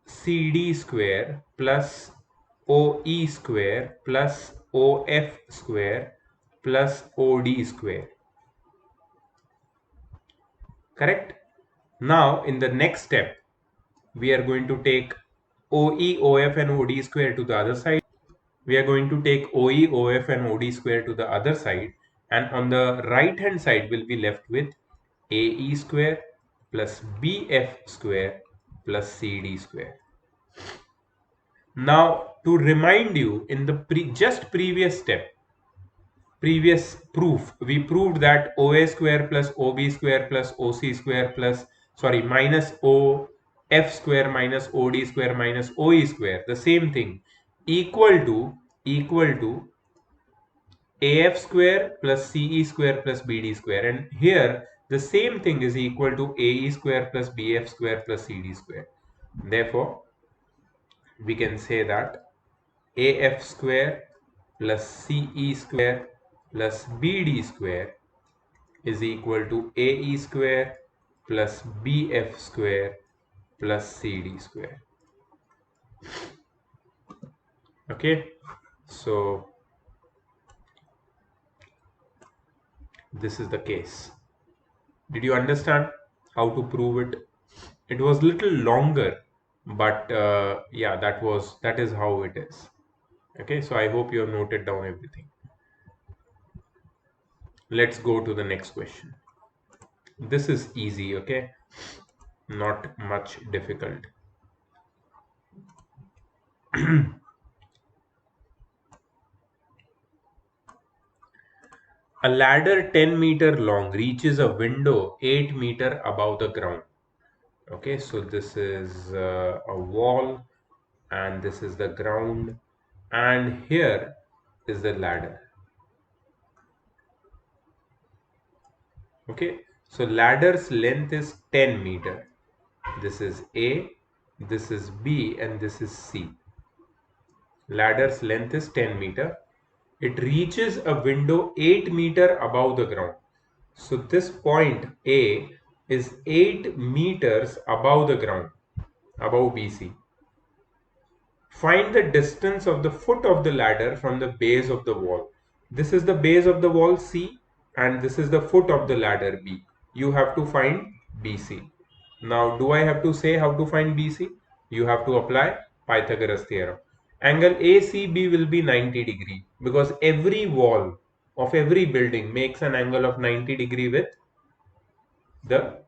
S1: CD square plus OE square plus OF square plus OD square. Correct? Now in the next step we are going to take OE, OF and OD square to the other side. We are going to take OE, OF and OD square to the other side, and on the right hand side will be left with AE square plus BF square plus CD square. Now to remind you, in the just previous step, previous proof, we proved that OA square plus OB square plus OC square plus, sorry, minus OF square minus OD square minus OE square, the same thing, equal to AF square plus CE square plus BD square, and here the same thing is equal to AE square plus BF square plus CD square. Therefore we can say that AF square plus CE square plus BD square is equal to AE square plus BF square plus CD square. Okay, so this is the case. Did you understand how to prove it? It was little longer, but yeah, that is how it is. Okay, so I hope you have noted down everything. Let's go to the next question. This is easy, okay, not much difficult. A ladder 10-meter long reaches a window 8-meter above the ground. Okay, so this is a wall, and this is the ground, and here is the ladder. Okay, so ladder's length is 10-meter. This is A, this is B, and this is C. Ladder's length is 10-meter. It reaches a window 8-meter above the ground. So this point A is 8 meters above the ground, above BC. Find the distance of the foot of the ladder from the base of the wall. This is the base of the wall C, and this is the foot of the ladder B. You have to find BC. Now, do I have to say how to find BC? You have to apply Pythagoras theorem. Angle ACB will be 90 degree, because every wall of every building makes an angle of 90 degree with the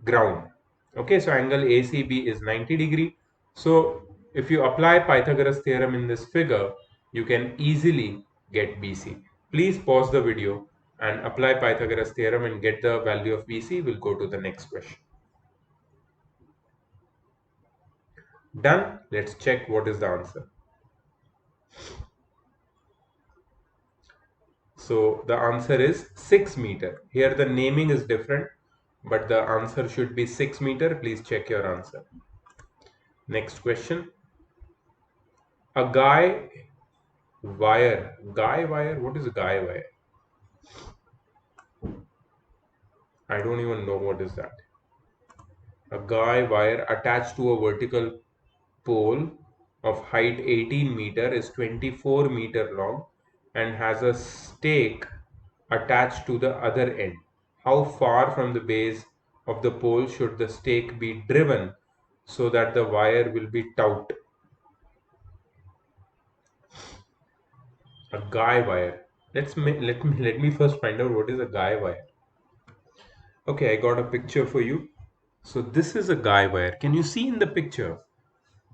S1: ground. Okay, so angle ACB is 90 degree. So if you apply Pythagoras theorem in this figure, you can easily get BC. Please pause the video and apply Pythagoras theorem and get the value of BC. We'll go to the next question. Done. Let's check what is the answer. So the answer is 6 meter. Here the naming is different, but the answer should be 6 meter. Please check your answer. Next question. A guy wire. What is a guy wire? I don't even know what is that. A guy wire attached to a vertical pole of height 18 meter is 24-meter long and has a stake attached to the other end. How far from the base of the pole should the stake be driven so that the wire will be taut? A guy wire. Let me first find out what is a guy wire. Okay, I got a picture for you. So this is a guy wire. Can you see in the picture?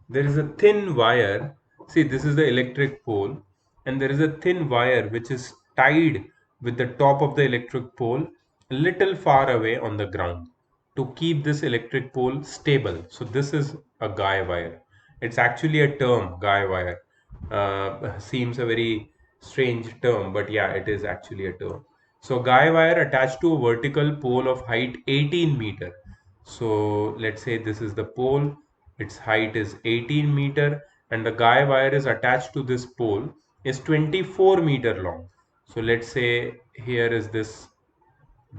S1: There is a thin wire. See, this is the electric pole, and there is a thin wire which is tied with the top of the electric pole a little far away on the ground to keep this electric pole stable. So this is a guy wire. It's actually a term, guy wire. Seems a very strange term, but yeah, it is actually a term. So guy wire attached to a vertical pole of height 18 meter. So let's say this is the pole, its height is 18 meter, and the guy wire is attached to this pole is 24-meter long. So let's say here is this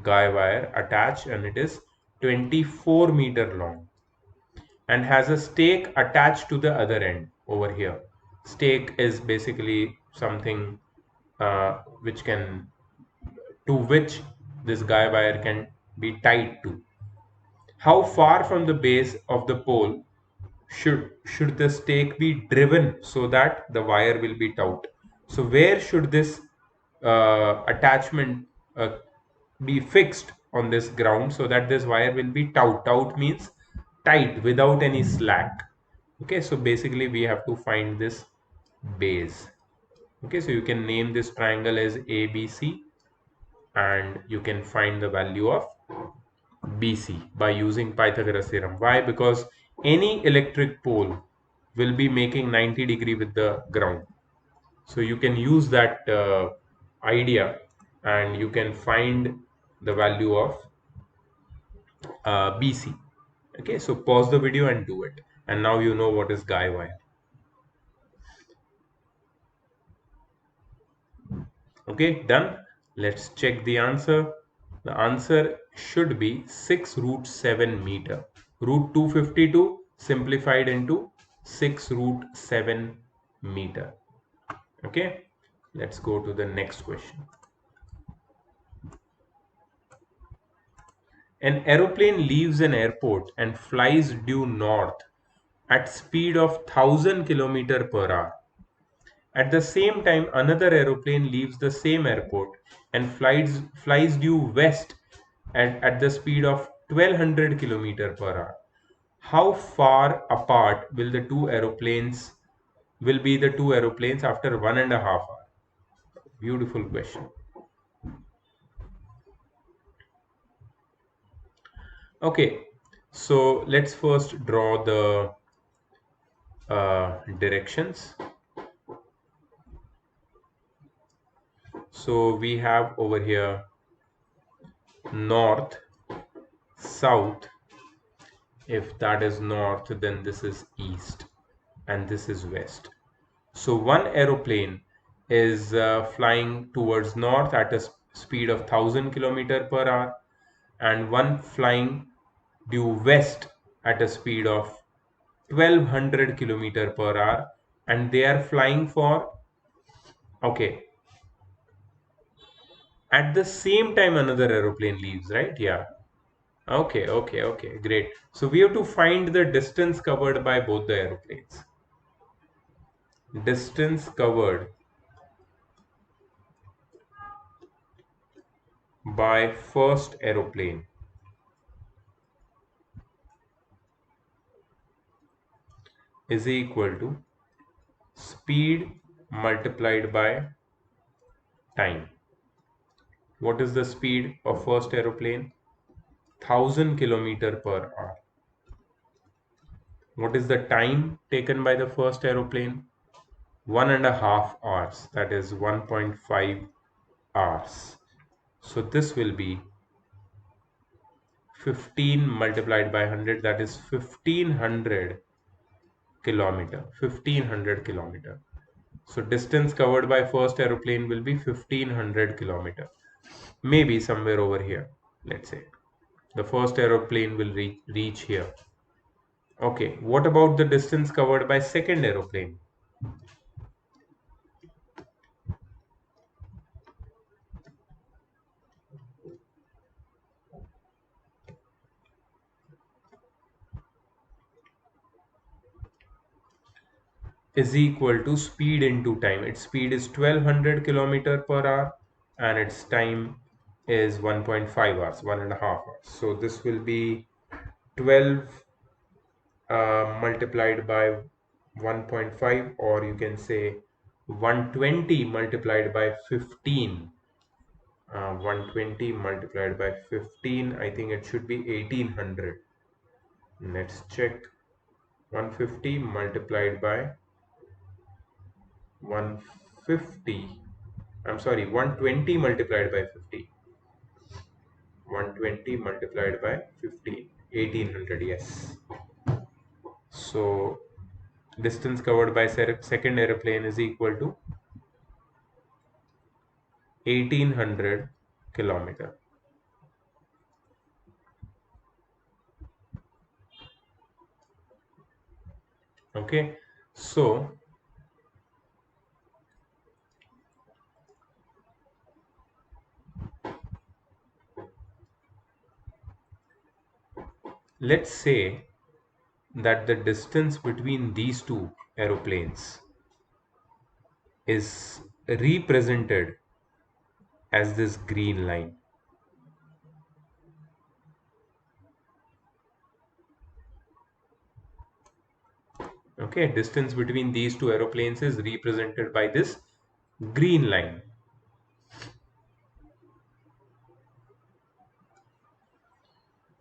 S1: guy wire attached and it is 24-meter long and has a stake attached to the other end over here. Stake is basically something which can to which this guy wire can be tied to. How far from the base of the pole should the stake be driven so that the wire will be taut? So where should this attachment be fixed on this ground so that this wire will be taut? Taut means tight without any slack. Okay, so basically we have to find this base. Okay, so you can name this triangle as ABC and you can find the value of BC by using Pythagoras theorem. Why? Because any electric pole will be making 90-degree with the ground. So you can use that idea and you can find the value of BC. Okay, so pause the video and do it. And now you know what is guy wire. Okay, done. Let's check the answer. The answer should be 6 root 7 meter. Root 252 simplified into 6 root 7 meter. Okay, let's go to the next question. An aeroplane leaves an airport and flies due north at speed of 1000 kilometer per hour. At the same time, another aeroplane leaves the same airport and flies due west at the speed of 1200 km per hour. How far apart will be the two aeroplanes after 1.5 hours? Beautiful question. Okay, so let's first draw the directions. So we have over here north, south. If that is north, then this is east and this is west. So one aeroplane is flying towards north at a speed of 1000 kilometer per hour and one flying due west at a speed of 1200 kilometer per hour, and they are flying for, okay, at the same time another aeroplane leaves, right? Yeah. Okay, great. So we have to find the distance covered by both the aeroplanes. Distance covered by first aeroplane is equal to speed multiplied by time. What is the speed of first aeroplane? 1000 kilometer per hour. What is the time taken by the first aeroplane? 1.5 hours. That is 1.5 hours. So this will be 15 multiplied by 100, that is 1500 kilometer. 1500 kilometer. So distance covered by first aeroplane will be 1500 kilometer. Maybe somewhere over here, let's say. The first aeroplane will reach here. Okay, what about the distance covered by second aeroplane? Is equal to speed into time. Its speed is 1200 kilometer per hour and its time is 1.5 hours, 1.5 hours. So this will be 12 multiplied by 1.5, or you can say 120 multiplied by 15. 120 multiplied by 15, I think it should be 1800. Let's check. 150 multiplied by 150, I'm sorry, 120 multiplied by 50. 120 multiplied by 15, 1800, yes. So distance covered by second aeroplane is equal to 1800 kilometer. Okay, so let's say that the distance between these two aeroplanes is represented as this green line. Okay, distance between these two aeroplanes is represented by this green line.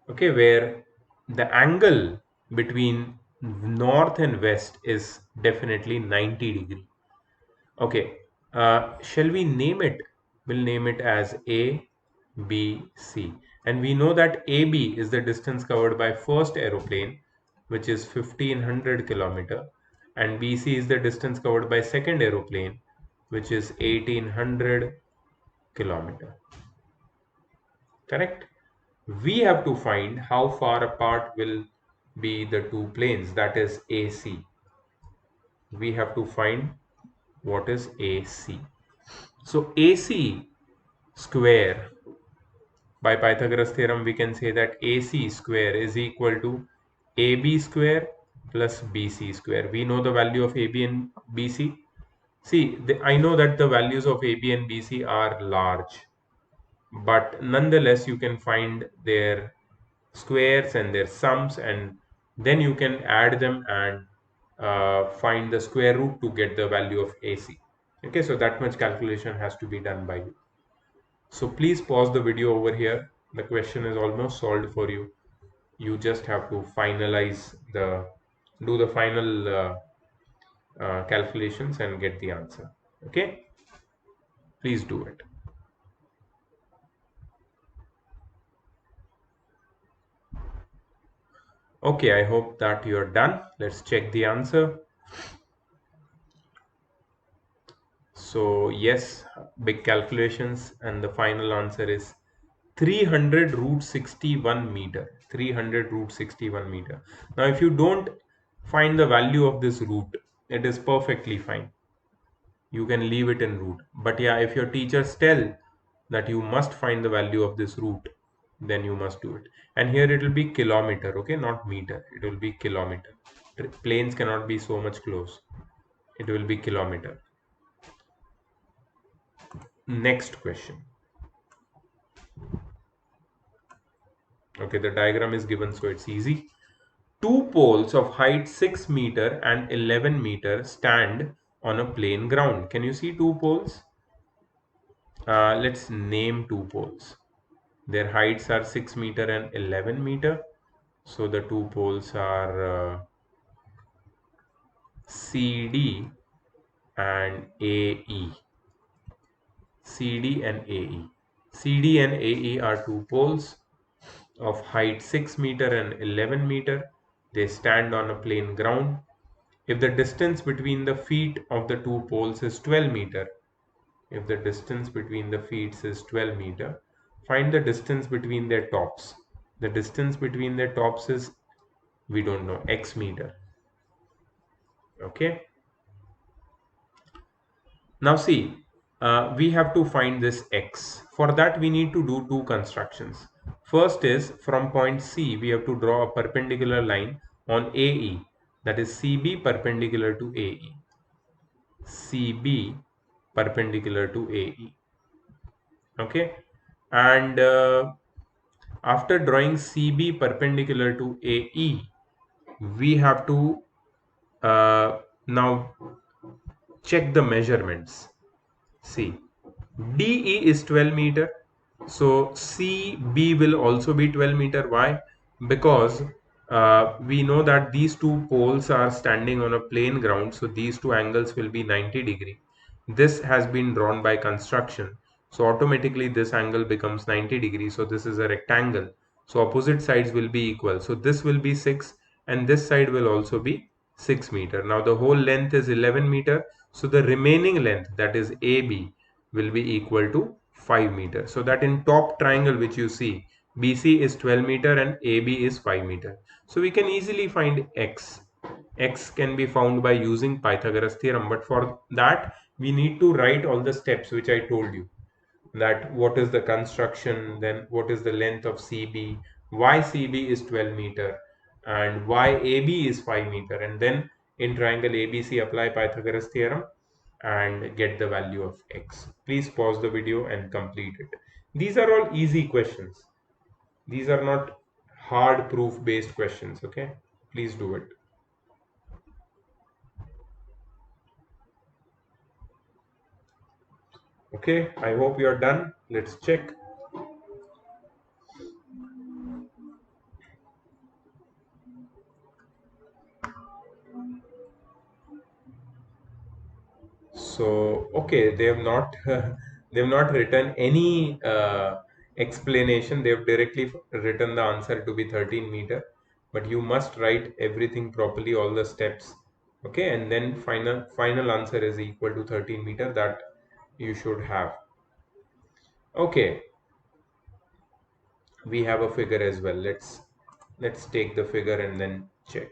S1: Okay, where the angle between north and west is definitely 90 degree. Okay, shall we name it? We'll name it as A, B, C. And we know that AB is the distance covered by first aeroplane, which is 1500 kilometer, and BC is the distance covered by second aeroplane, which is 1800 kilometer. Correct? We have to find how far apart will be the two planes, that is AC. We have to find what is AC. So AC square, by Pythagoras theorem we can say that AC square is equal to AB square plus BC square. We know the value of AB and BC. See, I know that the values of AB and BC are large, but nonetheless you can find their squares and their sums, and then you can add them and find the square root to get the value of AC. Okay, so that much calculation has to be done by you. So please pause the video over here. The question is almost solved for you. You just have to do the final calculations and get the answer. Okay, please do it. Okay, I hope that you're done. Let's check the answer. So yes, big calculations, and the final answer is 300 root 61 meter. 300 root 61 meter. Now, if you don't find the value of this root, it is perfectly fine. You can leave it in root. But yeah, if your teachers tell that you must find the value of this root, then you must do it. And here it will be kilometer, okay, not meter. It will be kilometer. Planes cannot be so much close. It will be kilometer. Next question. Okay, the diagram is given, so it's easy. Two poles of height 6 meter and 11 meter stand on a plain ground. Can you see two poles? Let's name two poles. Their heights are 6 meter and 11 meter. So the two poles are CD and AE. CD and AE. CD and AE are two poles of height 6 meter and 11 meter. They stand on a plain ground. If the distance between the feet of the two poles is 12 meter, if the distance between the feet is 12 meter, find the distance between their tops. The distance between their tops is, we don't know, x meter. Okay. Now see, we have to find this x. For that we need to do two constructions. First is from point C we have to draw a perpendicular line on AE, that is CB perpendicular to AE. CB perpendicular to AE. Okay, and after drawing CB perpendicular to AE, we have to now check the measurements. See, DE is 12 meter. So CB will also be 12 meter. Why? Because we know that these two poles are standing on a plane ground. So these two angles will be 90-degree. This has been drawn by construction. So automatically this angle becomes 90-degree. So this is a rectangle. So opposite sides will be equal. So this will be 6 and this side will also be 6 meter. Now the whole length is 11 meter. So the remaining length, that is AB, will be equal to 5 meter. So that in top triangle which you see, BC is 12 meter and AB is 5 meter. So we can easily find x. X can be found by using Pythagoras theorem, but for that we need to write all the steps which I told you, that what is the construction, then what is the length of CB, why CB is 12 meter, and why AB is 5 meter, and then in triangle ABC apply Pythagoras theorem and get the value of x. Please pause the video and complete it. These are all easy questions. These are not hard proof based questions, okay? Please do it. Okay, I hope you are done. Let's check. So, okay, they have not they have not written any explanation. They have directly written the answer to be 13 meter. But you must write everything properly, all the steps. Okay, and then final answer is equal to 13 meter, that you should have. Okay, we have a figure as well. Let's take the figure and then check.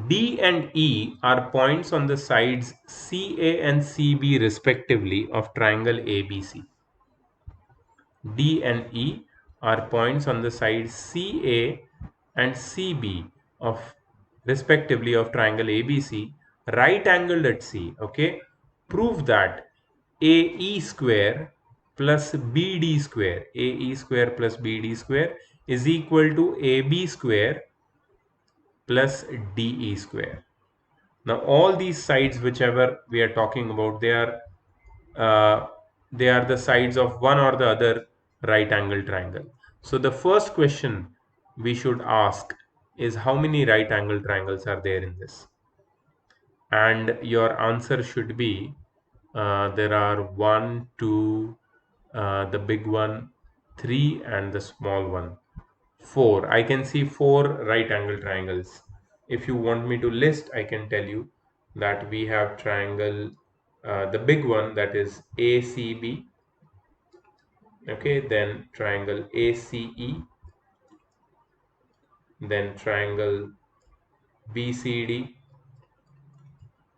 S1: D and E are points on the sides CA and CB respectively of triangle ABC. D and E are points on the sides CA and CB of respectively of triangle ABC, right angled at C. Okay, prove that AE square plus BD square, AE square plus BD square is equal to AB square plus DE square. Now all these sides whichever we are talking about, uh, they are the sides of one or the other right angle triangle. So the first question we should ask is how many right angle triangles are there in this, and your answer should be there are one, two, the big one, three, and the small one, four. I can see four right angle triangles. If you want me to list, I can tell you that we have triangle, the big one, that is ACB. Okay, then triangle ACE, then triangle BCD,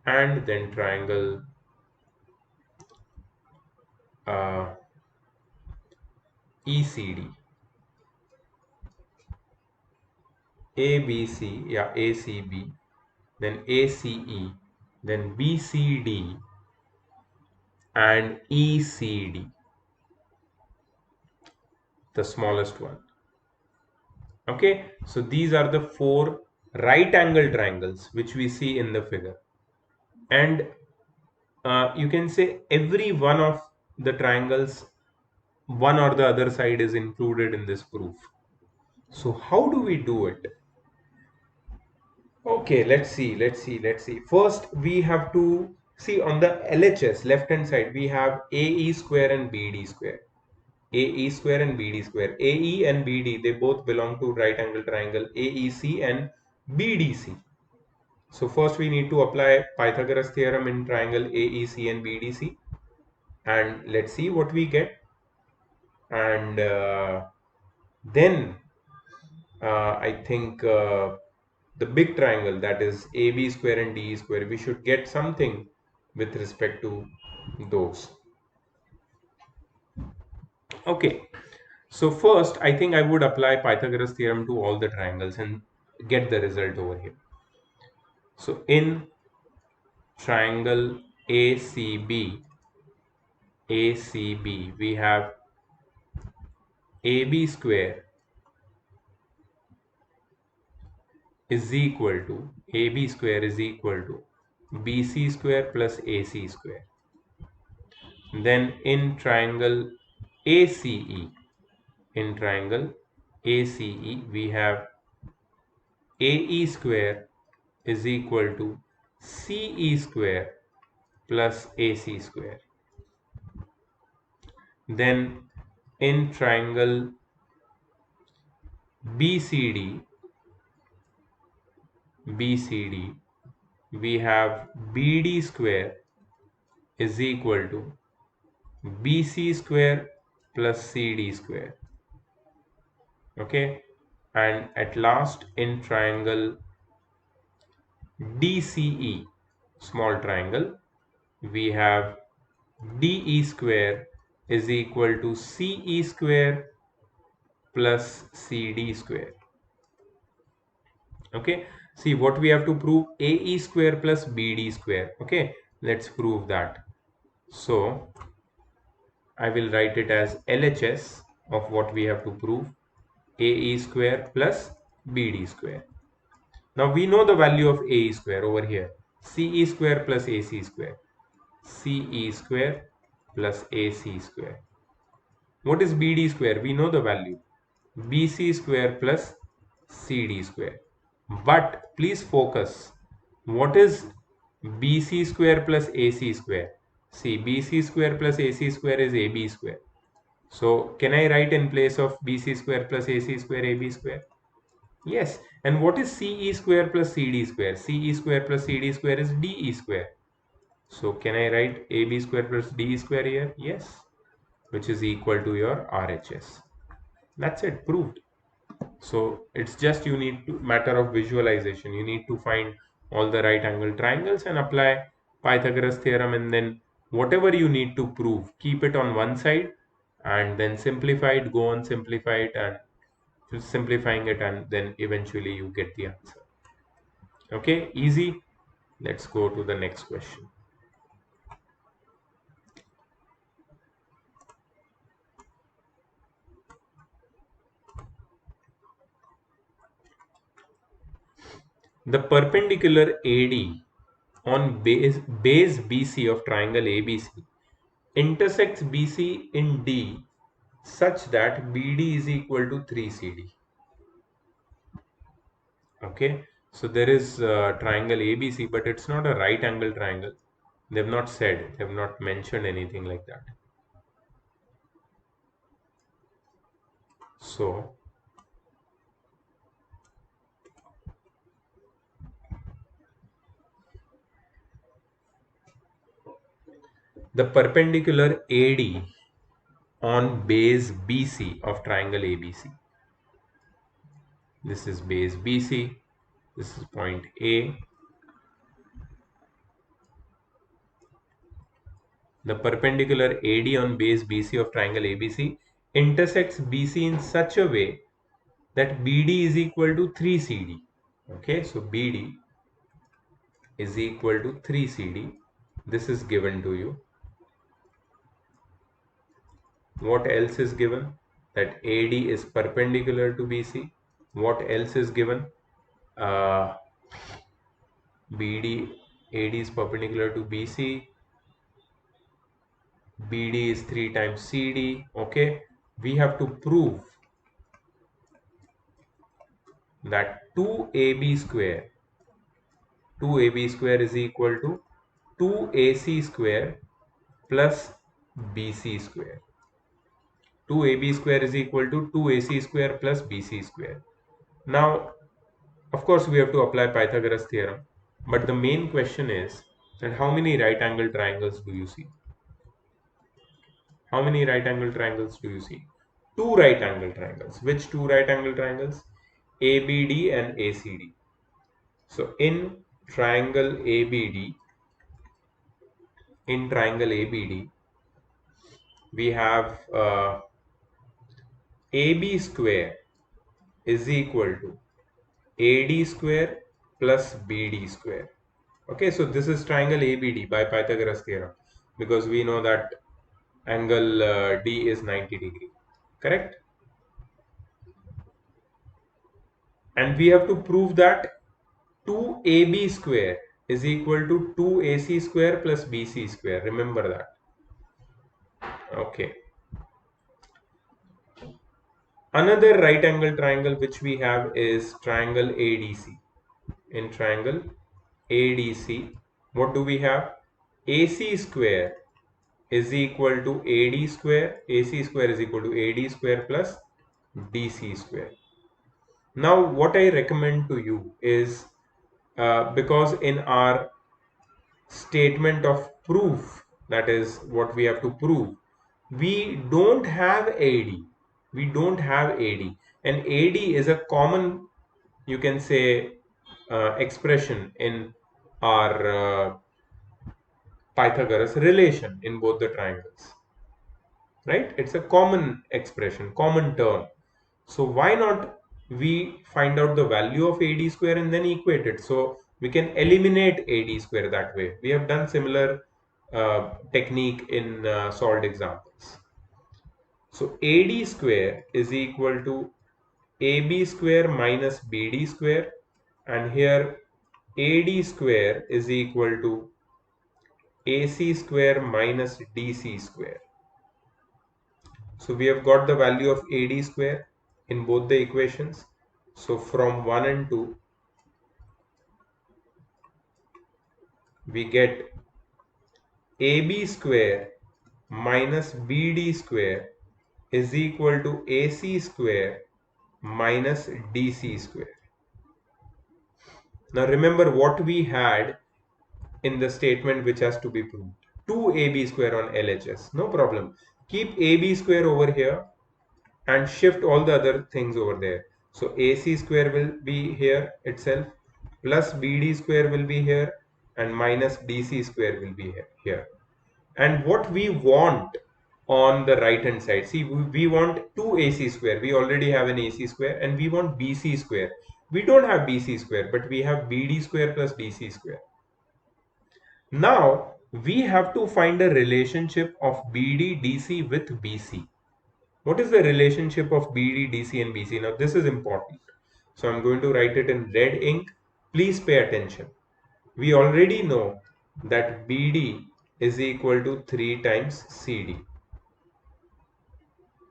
S1: and then triangle uh, ECD. ABC, yeah, ACB, then ACE, then BCD, and ECD, the smallest one. Okay, so these are the four right angle triangles which we see in the figure, and you can say every one of the triangles, one or the other side, is included in this proof. So how do we do it? Okay, let's see. First, we have to see on the LHS left hand side, we have AE square and BD square. AE square and BD square. AE and BD, they both belong to right angle triangle AEC and BDC. So first we need to apply Pythagoras theorem in triangle AEC and BDC, and let's see what we get. And then I think the big triangle, that is AB square and DE square, we should get something with respect to those. Okay, so first I think I would apply Pythagoras theorem to all the triangles and get the result over here. So in triangle ACB, we have AB square is equal to BC square plus AC square. Then in triangle ACE, in triangle ACE, we have AE square is equal to CE square plus AC square. Then in triangle BCD, we have BD square is equal to BC square plus CD square. Okay, and at last in triangle DCE, small triangle, we have DE square is equal to CE square plus CD square. Okay, see what we have to prove: AE square plus BD square. Okay, let's prove that. So I will write it as LHS of what we have to prove: AE square plus BD square. Now we know the value of AE square over here: CE square plus AC square. CE square plus AC square. What is BD square? We know the value: BC square plus CD square. But please focus. What is BC square plus AC square? See, BC square plus AC square is AB square. So can I write in place of BC square plus AC square AB square? Yes. And what is CE square plus CD square? CE square plus CD square is DE square. So can I write AB square plus DE square here? Yes. Which is equal to your RHS. That's it, proved. So it's just you need to matter of visualization. You need to find all the right angle triangles and apply Pythagoras theorem, and then whatever you need to prove, keep it on one side and then simplify it, go on simplify it and simplifying it, and then eventually you get the answer. Okay, easy. Let's go to the next question. The perpendicular AD on base BC of triangle ABC intersects BC in D such that BD is equal to 3CD. Okay, so there is triangle ABC, but it's not a right angle triangle. They've not said, they've not mentioned anything like that. So the perpendicular AD on base BC of triangle ABC. This is base BC. This is point A. The perpendicular AD on base BC of triangle ABC intersects BC in such a way that BD is equal to 3CD. Okay, so BD is equal to 3CD. This is given to you. What else is given? That AD is perpendicular to BC. What else is given? Uh, BD, AD is perpendicular to BC. BD is 3 times CD. Okay. We have to prove that 2AB square 2AB square is equal to 2AC square plus BC square. 2AB square is equal to 2AC square plus BC square. Now, of course, we have to apply Pythagoras theorem, but the main question is that how many right angle triangles do you see? How many right angle triangles do you see? Two right angle triangles. Which two right angle triangles? ABD and ACD. So triangle ABD, in triangle ABD, we have AB square is equal to AD square plus BD square. Okay, so this is triangle ABD by Pythagoras theorem, because we know that angle D is 90 degree, correct? And we have to prove that 2AB square is equal to 2AC square plus BC square. Remember that. Okay. Another right angle triangle which we have is triangle ADC. In triangle ADC, what do we have? AC square is equal to AD square. AC square is equal to AD square plus DC square. Now, what I recommend to you is, because in our statement of proof, that is what we have to prove, we don't have AD. We don't have AD. And AD is a common, you can say, expression in our Pythagoras relation in both the triangles, right? It's a common expression, common term. So why not we find out the value of AD square and then equate it? So we can eliminate AD square that way. We have done similar technique in solved examples. So AD square is equal to AB square minus BD square, and here AD square is equal to AC square minus DC square. So we have got the value of AD square in both the equations. So from 1 and 2, we get AB square minus BD square is equal to AC square minus DC square. Now remember what we had in the statement which has to be proved. 2AB square on LHS. No problem. Keep AB square over here and shift all the other things over there. So AC square will be here itself, plus BD square will be here, and minus DC square will be here. And what we want on the right hand side, see, we want 2AC square. We already have an AC square, and we want BC square. We don't have BC square, but we have BD square plus DC square. Now we have to find a relationship of BD DC with BC. What is the relationship of BD, DC and BC? Now this is important. So I'm going to write it in red ink. Please pay attention. We already know that BD is equal to 3 times CD.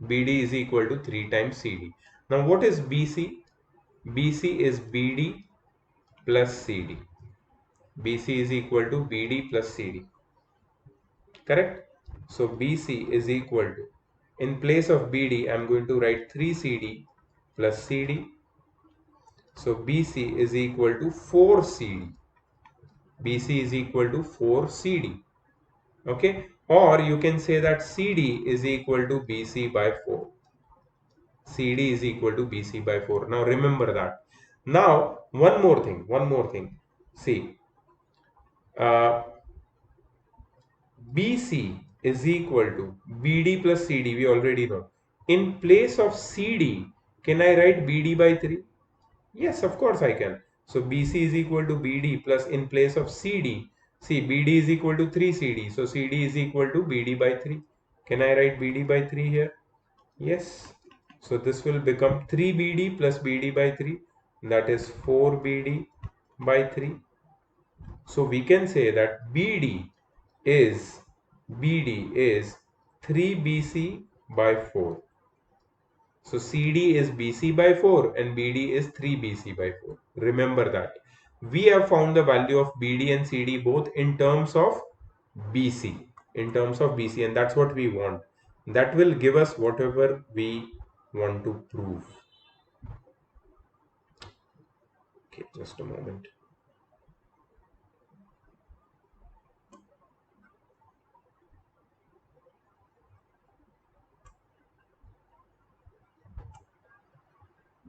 S1: BD is equal to 3 times CD. Now what is BC? BC is BD plus CD. BC is equal to BD plus CD. Correct? So BC is equal to, in place of BD, I'm going to write 3CD plus CD. So BC is equal to 4CD. BC is equal to 4CD. Okay? Or you can say that CD is equal to BC by 4. CD is equal to BC by 4. Now remember that. Now, one more thing. See, uh, BC is equal to BD plus CD, we already know. In place of CD, can I write BD by 3? Yes, of course I can. So BC is equal to BD plus, in place of CD, see, BD is equal to 3CD. So CD is equal to BD by 3. Can I write BD by 3 here? Yes. So this will become 3BD plus BD by 3, that is 4BD by 3. So we can say that BD is 3BC by 4. So CD is BC by 4 and BD is 3BC by 4. Remember that. We have found the value of BD and CD both in terms of BC. In terms of BC, and that's what we want. That will give us whatever we want to prove. Okay, just a moment.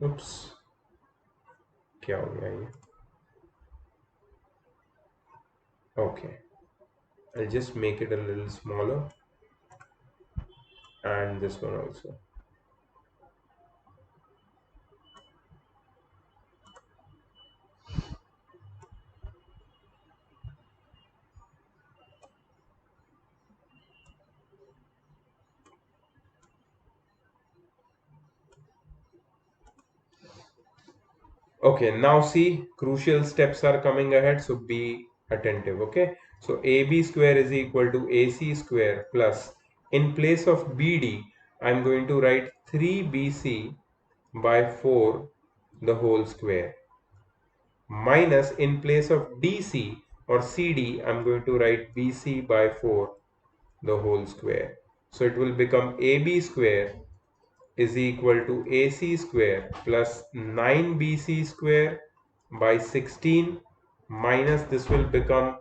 S1: Oops, क्या हो गया ये? Okay, I'll just make it a little smaller, and this one also. Okay, now see, crucial steps are coming ahead, so be attentive. Okay, so AB square is equal to AC square plus, in place of BD, I'm going to write 3BC by 4 the whole square, minus, in place of DC or CD, I'm going to write BC by 4 the whole square. So it will become AB square is equal to AC square plus 9BC square by 16, minus, this will become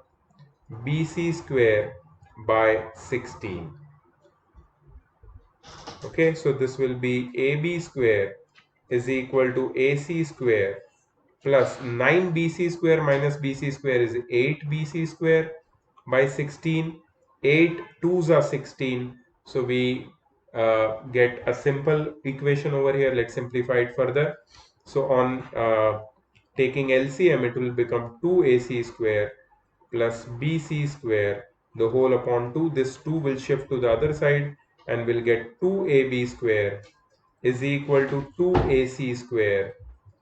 S1: BC square by 16. Okay, so this will be AB square is equal to AC square plus 9BC square minus BC square is 8BC square by 16. 8 2s are 16, so we get a simple equation over here. Let's simplify it further. So on taking LCM, it will become 2AC square plus BC square the whole upon 2. This 2 will shift to the other side and we'll get 2AB square is equal to 2AC square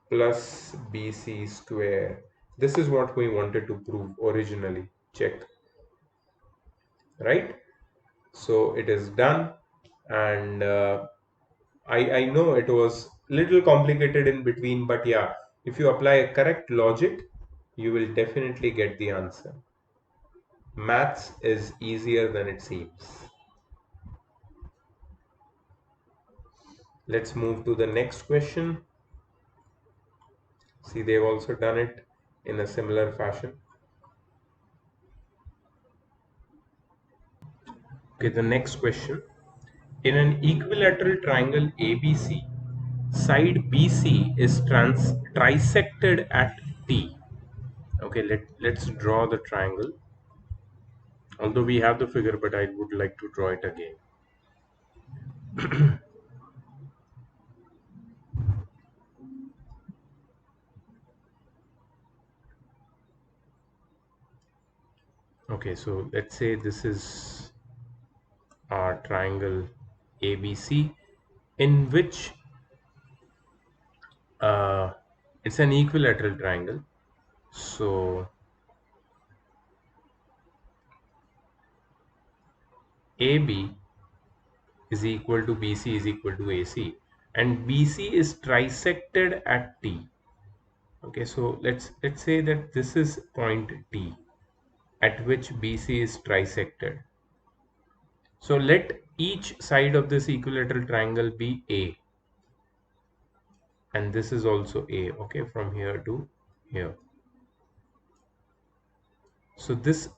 S1: plus BC square. This is what we wanted to prove originally. Check. Right? So it is done, and I know it was little complicated in between, but yeah, if you apply a correct logic, you will definitely get the answer. Maths is easier than it seems. Let's move to the next question. See, they've also done it in a similar fashion. Okay, the next question. In an equilateral triangle ABC, side BC is trisected at T. Okay, let's draw the triangle. Although we have the figure, but I would like to draw it again. Okay, so let's say this is our triangle ABC, in which it's an equilateral triangle. So AB is equal to BC is equal to AC, and BC is trisected at T. Okay, so let's say that this is point T at which BC is trisected. So let each side of this equilateral triangle be A, and this is also A, okay, from here to here. So this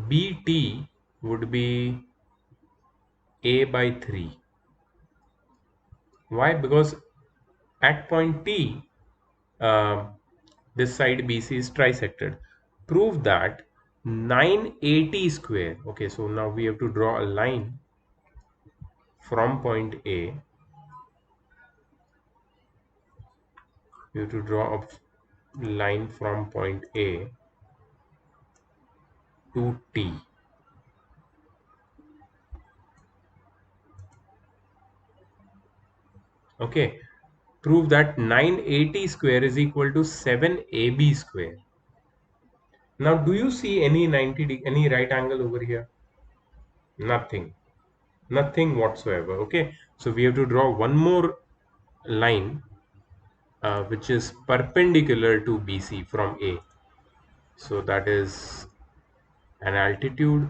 S1: BT would be A by 3. Why? Because at point T, uh, this side BC is trisected. Prove that 980 square. Okay, so now we have to draw a line from point A. We have to draw a line from point A to T. Okay, prove that 980 square is equal to 7AB square. Now, do you see any any right angle over here? Nothing, nothing whatsoever. Okay, so we have to draw one more line which is perpendicular to BC from A. So that is an altitude.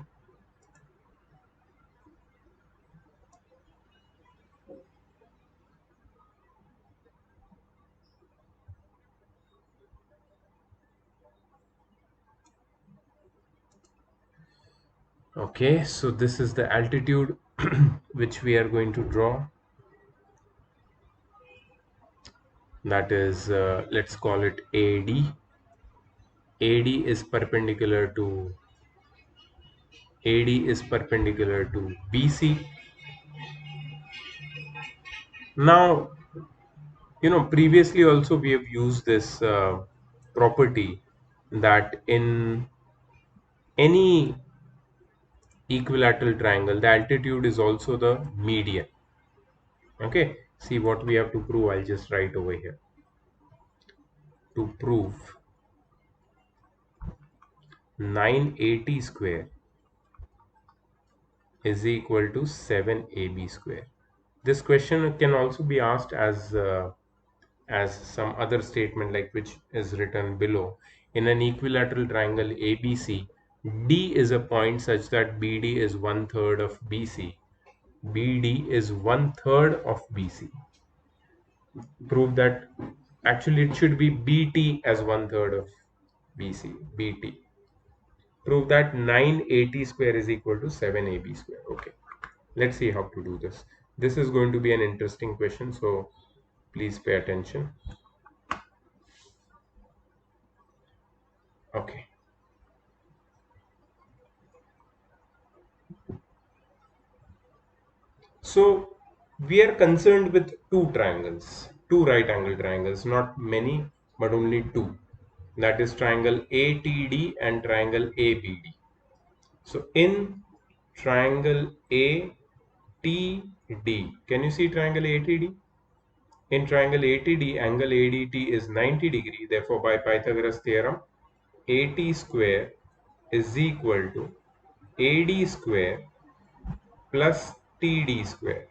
S1: Okay, so this is the altitude which we are going to draw. That is, let's call it AD. AD is perpendicular to BC. Now, previously also we have used this property that in any equilateral triangle, the altitude is also the median. Okay, see what we have to prove. I'll just write over here. To prove 980 square is equal to 7AB square. This question can also be asked as some other statement like which is written below. In an equilateral triangle ABC, D is a point such that BD is one third of BC. BD is one third of BC. Prove that actually it should be BT as one third of BC. BT. Prove that 980 square is equal to 7AB square. Okay. Let's see how to do this. This is going to be an interesting question, so please pay attention. Okay. So we are concerned with two triangles, two right angle triangles, not many, but only two. That is triangle ATD and triangle ABD. So in triangle ATD, can you see triangle ATD? In triangle ATD, angle ADT is 90 degree. Therefore, by Pythagoras theorem, AT square is equal to AD square plus TD square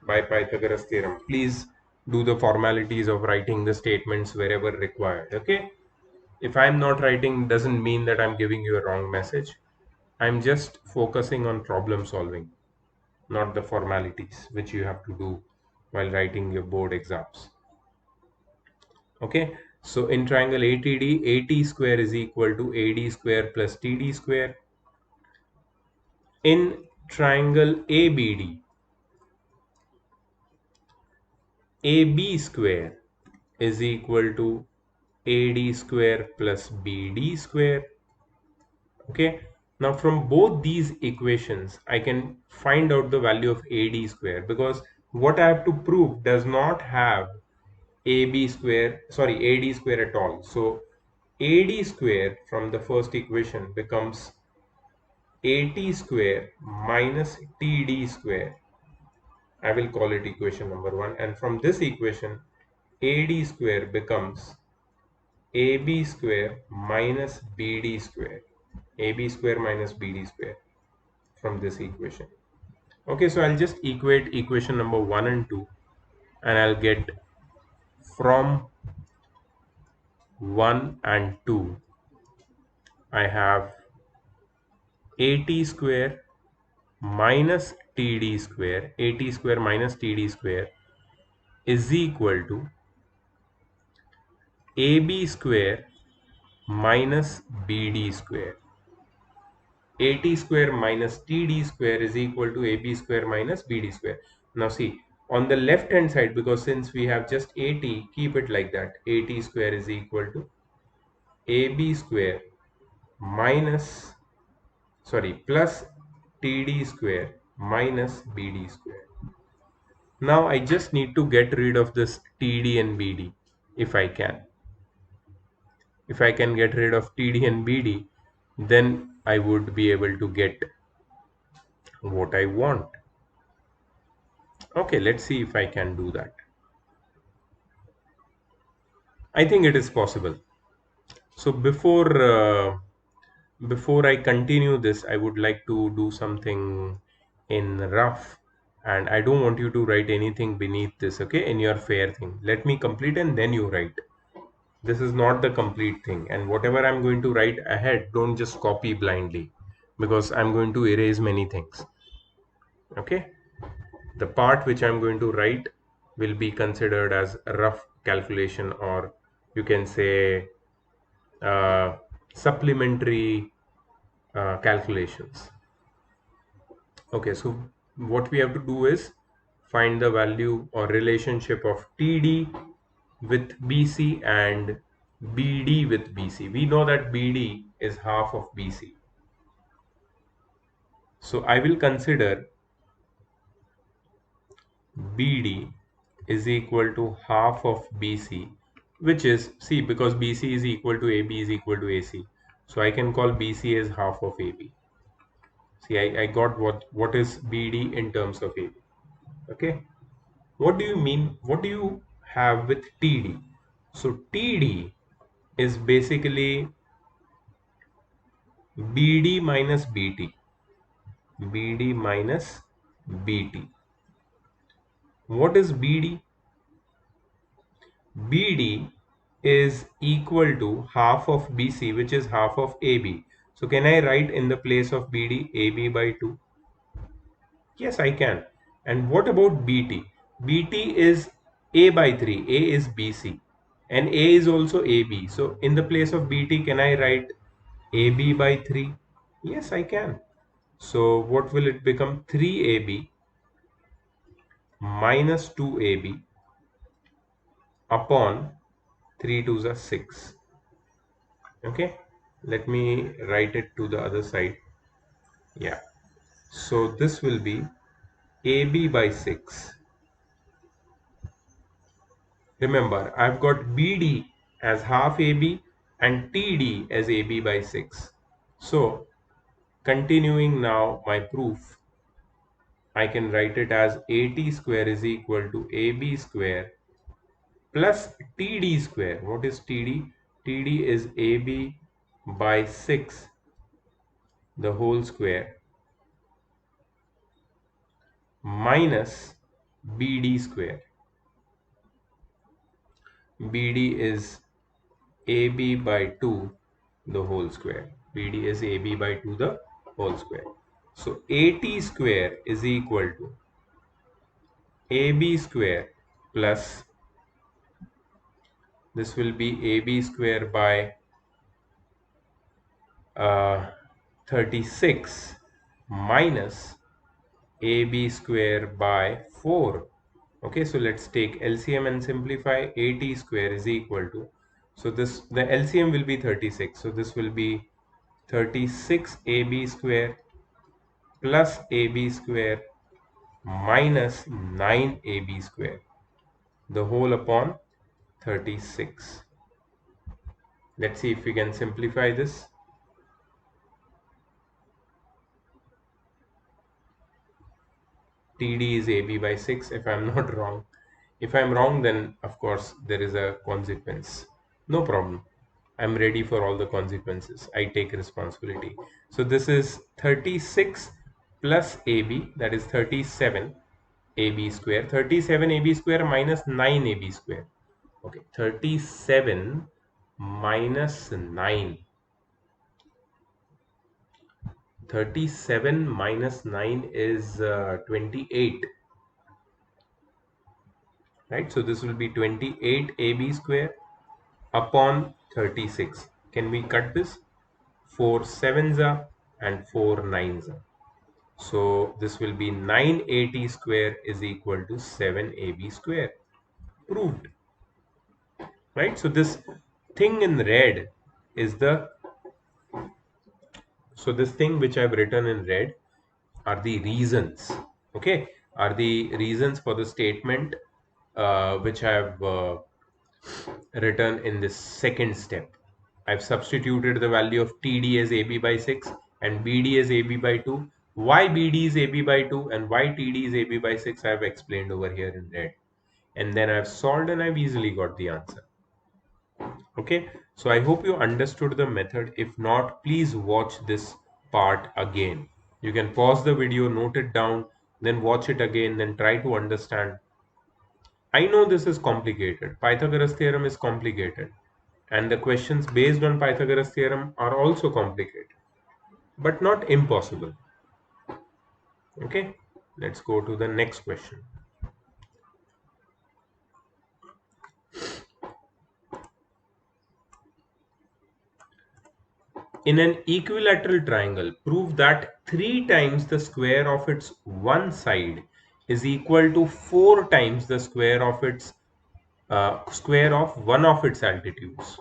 S1: by Pythagoras theorem. Please do the formalities of writing the statements wherever required. Okay. If I'm not writing, doesn't mean that I'm giving you a wrong message. I'm just focusing on problem solving, not the formalities which you have to do while writing your board exams. Okay. So in triangle ATD, AT square is equal to AD square plus TD square. In triangle ABD, AB square is equal to AD square plus BD square. Okay. Now from both these equations, I can find out the value of AD square because what I have to prove does not have AD square at all. So AD square from the first equation becomes AT square minus TD square. I will call it equation number 1, and from this equation AD square becomes AB square minus BD square. AB square minus BD square from this equation. Okay, so I'll just equate equation number 1 and 2, and I'll get from 1 and 2 I have AT square minus TD square. AT square minus TD square is equal to AB square minus BD square. AT square minus TD square is equal to AB square minus BD square. Now see, on the left hand side, because since we have just AT, keep it like that. AT square is equal to AB square minus, plus TD square minus BD square. Now I just need to get rid of this TD and BD if I can. If I can get rid of TD and BD, then I would be able to get what I want. Okay, let's see if I can do that. I think it is possible. So before I continue this, I would like to do something in rough, and I don't want you to write anything beneath this, okay, in your fair thing. Let me complete and then you write. This is not the complete thing, and whatever I'm going to write ahead, don't just copy blindly because I'm going to erase many things. Okay, the part which I'm going to write will be considered as a rough calculation, or you can say uh, supplementary calculations. Okay, so what we have to do is find the value or relationship of TD with BC and BD with BC. We know that BD is half of BC. So I will consider BD is equal to half of BC, which is, see, because BC is equal to AB is equal to AC. So I can call BC as half of AB. See, I got what is BD in terms of AB. Okay. What do you mean? What do you have with TD? So TD is basically BD minus BT. BD minus BT. What is BD? BD is equal to half of BC, which is half of AB. So can I write in the place of BD AB by 2? Yes, I can. And what about BT? BT is A by 3. A is BC. And A is also AB. So in the place of BT, can I write AB by 3? Yes, I can. So what will it become? 3AB minus 2AB upon 3 to the 6. Okay. Let me write it to the other side. Yeah. So this will be AB by 6. Remember, I've got BD as half AB and TD as AB by 6. So, continuing now my proof, I can write it as AT square is equal to AB square plus TD square. What is TD? TD is AB by 6 the whole square minus BD square. BD is AB by 2 the whole square. BD is AB by 2 the whole square. So AT square is equal to AB square plus, this will be AB square by uh, 36 minus AB square by 4. Okay, so let's take LCM and simplify. AT square is equal to, so this, the LCM will be 36. So this will be 36 AB square plus AB square minus 9 AB square, the whole upon 36. Let's see if we can simplify this. TD is AB by 6 if I'm not wrong. If I'm wrong, then of course there is a consequence. No problem. I'm ready for all the consequences. I take responsibility. So this is 36 plus AB, that is 37 AB square. 37 AB square minus 9 AB square. Okay, 37 minus 9. 37 minus 9 is 28. Right, so this will be 28 AB square upon 36. Can we cut this? 4 sevens are and 4 nines are. So this will be 980 square is equal to 7AB square. Proved. Right, so this thing in red is the, so this thing which I've written in red are the reasons. Okay, are the reasons for the statement which I have written in this second step. I've substituted the value of TD as AB by 6 and BD as AB by 2. Why BD is AB by 2 and why TD is AB by 6 I have explained over here in red. And then I've solved and I've easily got the answer. Okay, so I hope you understood the method. If not, please watch this part again. You can pause the video, note it down, then watch it again, then try to understand. I know this is complicated. Pythagoras theorem is complicated. And the questions based on Pythagoras theorem are also complicated, but not impossible. Okay, let's go to the next question. In an equilateral triangle, prove that 3 times the square of its one side is equal to 4 times the square of its square of one of its altitudes.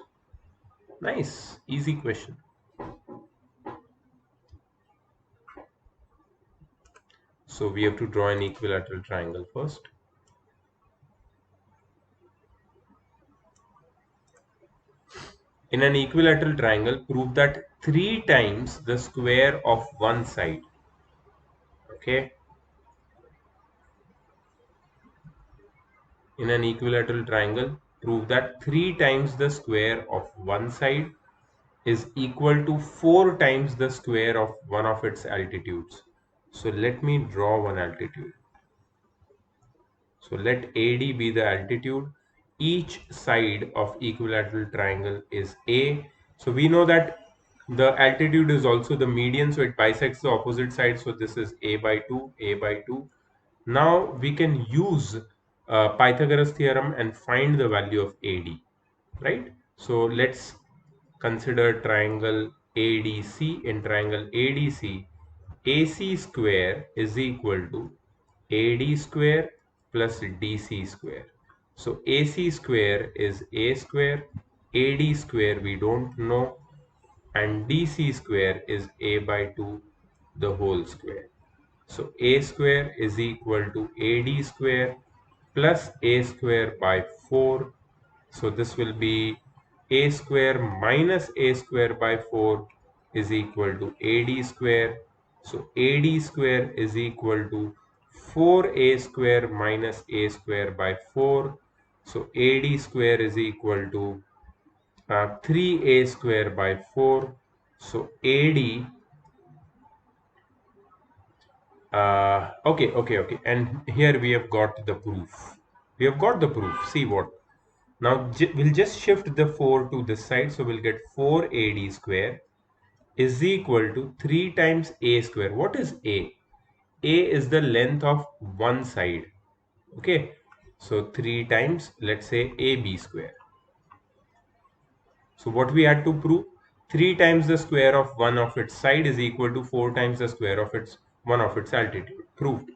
S1: Nice, easy question. So we have to draw an equilateral triangle first. In an equilateral triangle, prove that 3 times the square of one side. Okay. In an equilateral triangle, prove that 3 times the square of one side is equal to 4 times the square of one of its altitudes. So let me draw one altitude. So let AD be the altitude. Each side of equilateral triangle is A. So we know that the altitude is also the median, so it bisects the opposite side. So this is A by 2, A by 2. Now we can use Pythagoras theorem and find the value of AD, right? So let's consider triangle ADC. In triangle ADC, AC square is equal to AD square plus DC square. So AC square is A square, AD square we don't know, and DC square is A by 2 the whole square. So A square is equal to AD square plus A square by 4. So this will be A square minus A square by 4 is equal to AD square. So AD square is equal to 4A square minus A square by 4. So AD square is equal to 3A square by 4. So AD okay. And here we have got the proof. We have got the proof. See what? Now we'll just shift the 4 to this side. So we'll get 4AD square is equal to 3 times A square. What is A? A is the length of one side. Okay. So 3 times, let's say AB square. So what we had to prove? 3 times the square of one of its side is equal to 4 times the square of its one of its altitude. Proved.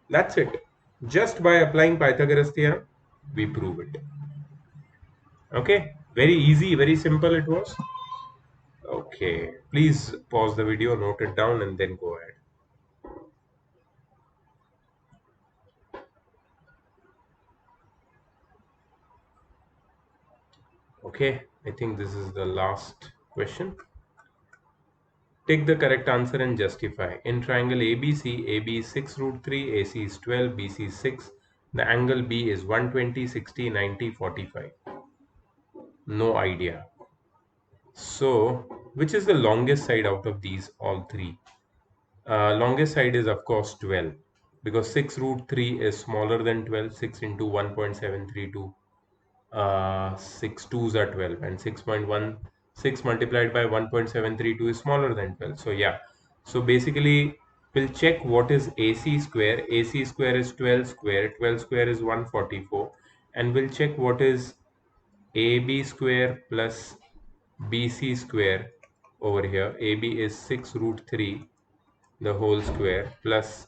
S1: That's it. Just by applying Pythagoras theorem, we prove it. Okay, very easy, very simple it was. Okay, please pause the video, note it down, and then go ahead. Okay, I think this is the last question. Take the correct answer and justify. In triangle ABC, AB is 6 root 3, AC is 12, BC is 6. The angle B is 120, 60, 90, 45. No idea. So, which is the longest side out of these all three? Longest side is of course 12 because 6 root 3 is smaller than 12. 6 into 1.732, 6 twos are 12, and 6.16 multiplied by 1.732 is smaller than 12. So yeah, so basically we'll check what is AC square. AC square is 12 square, 12 square is 144, and we'll check what is AB square plus BC square over here. AB is 6 root 3 the whole square plus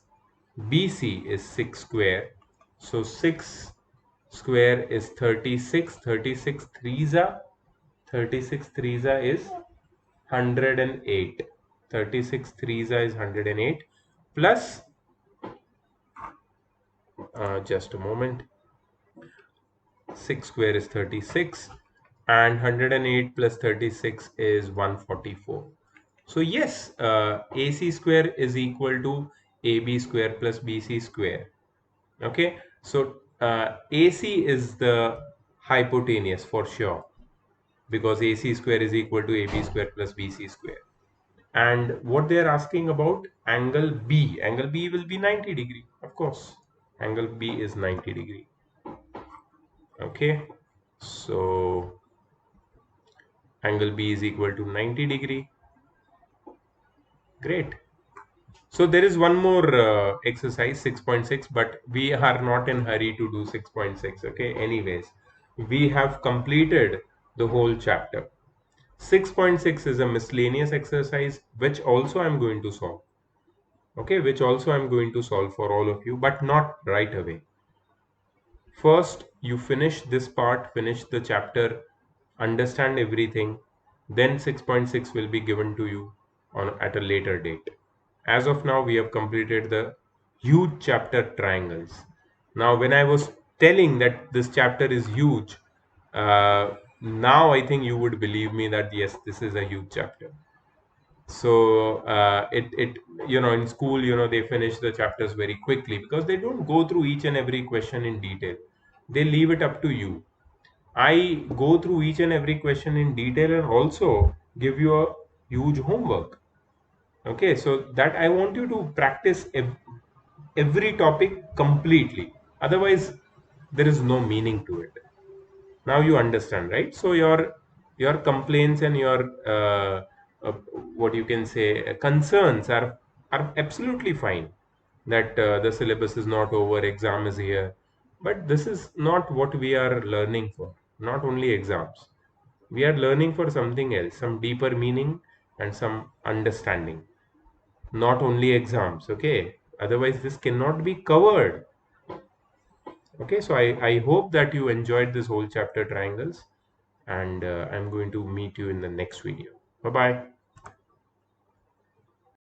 S1: BC is 6 square. So 6 square is 36. 36 threes are 36 threes are is 108. 36 threes are is 108 plus just a moment. 6 square is 36 and 108 plus 36 is 144. So yes, AC square is equal to AB square plus BC square. Okay, so AC is the hypotenuse for sure, because AC square is equal to AB square plus BC square. And what they are asking about angle B. Angle B will be 90 degree, of course. Angle B is 90 degree. Okay, so angle B is equal to 90 degree. Great. So there is one more exercise 6.6, but we are not in hurry to do 6.6. Okay, anyways, we have completed the whole chapter. 6.6 is a miscellaneous exercise which also I'm going to solve. Okay, which also I'm going to solve for all of you, but not right away. First, you finish this part, finish the chapter, understand everything, then 6.6 will be given to you on at a later date. As of now, we have completed the huge chapter triangles. Now, when I was telling that this chapter is huge, now I think you would believe me that yes, this is a huge chapter. So it in school, they finish the chapters very quickly because they don't go through each and every question in detail. They leave it up to you. I go through each and every question in detail and also give you a huge homework. Okay, so that I want you to practice every topic completely. Otherwise, there is no meaning to it. Now you understand, right? So your complaints and your what you can say concerns are absolutely fine, that the syllabus is not over, exam is here, but this is not what we are learning for. Not only exams, we are learning for something else, some deeper meaning and some understanding. Not only exams, okay? Otherwise this cannot be covered. Okay, so I hope that you enjoyed this whole chapter triangles, and I'm going to meet you in the next video. Bye bye.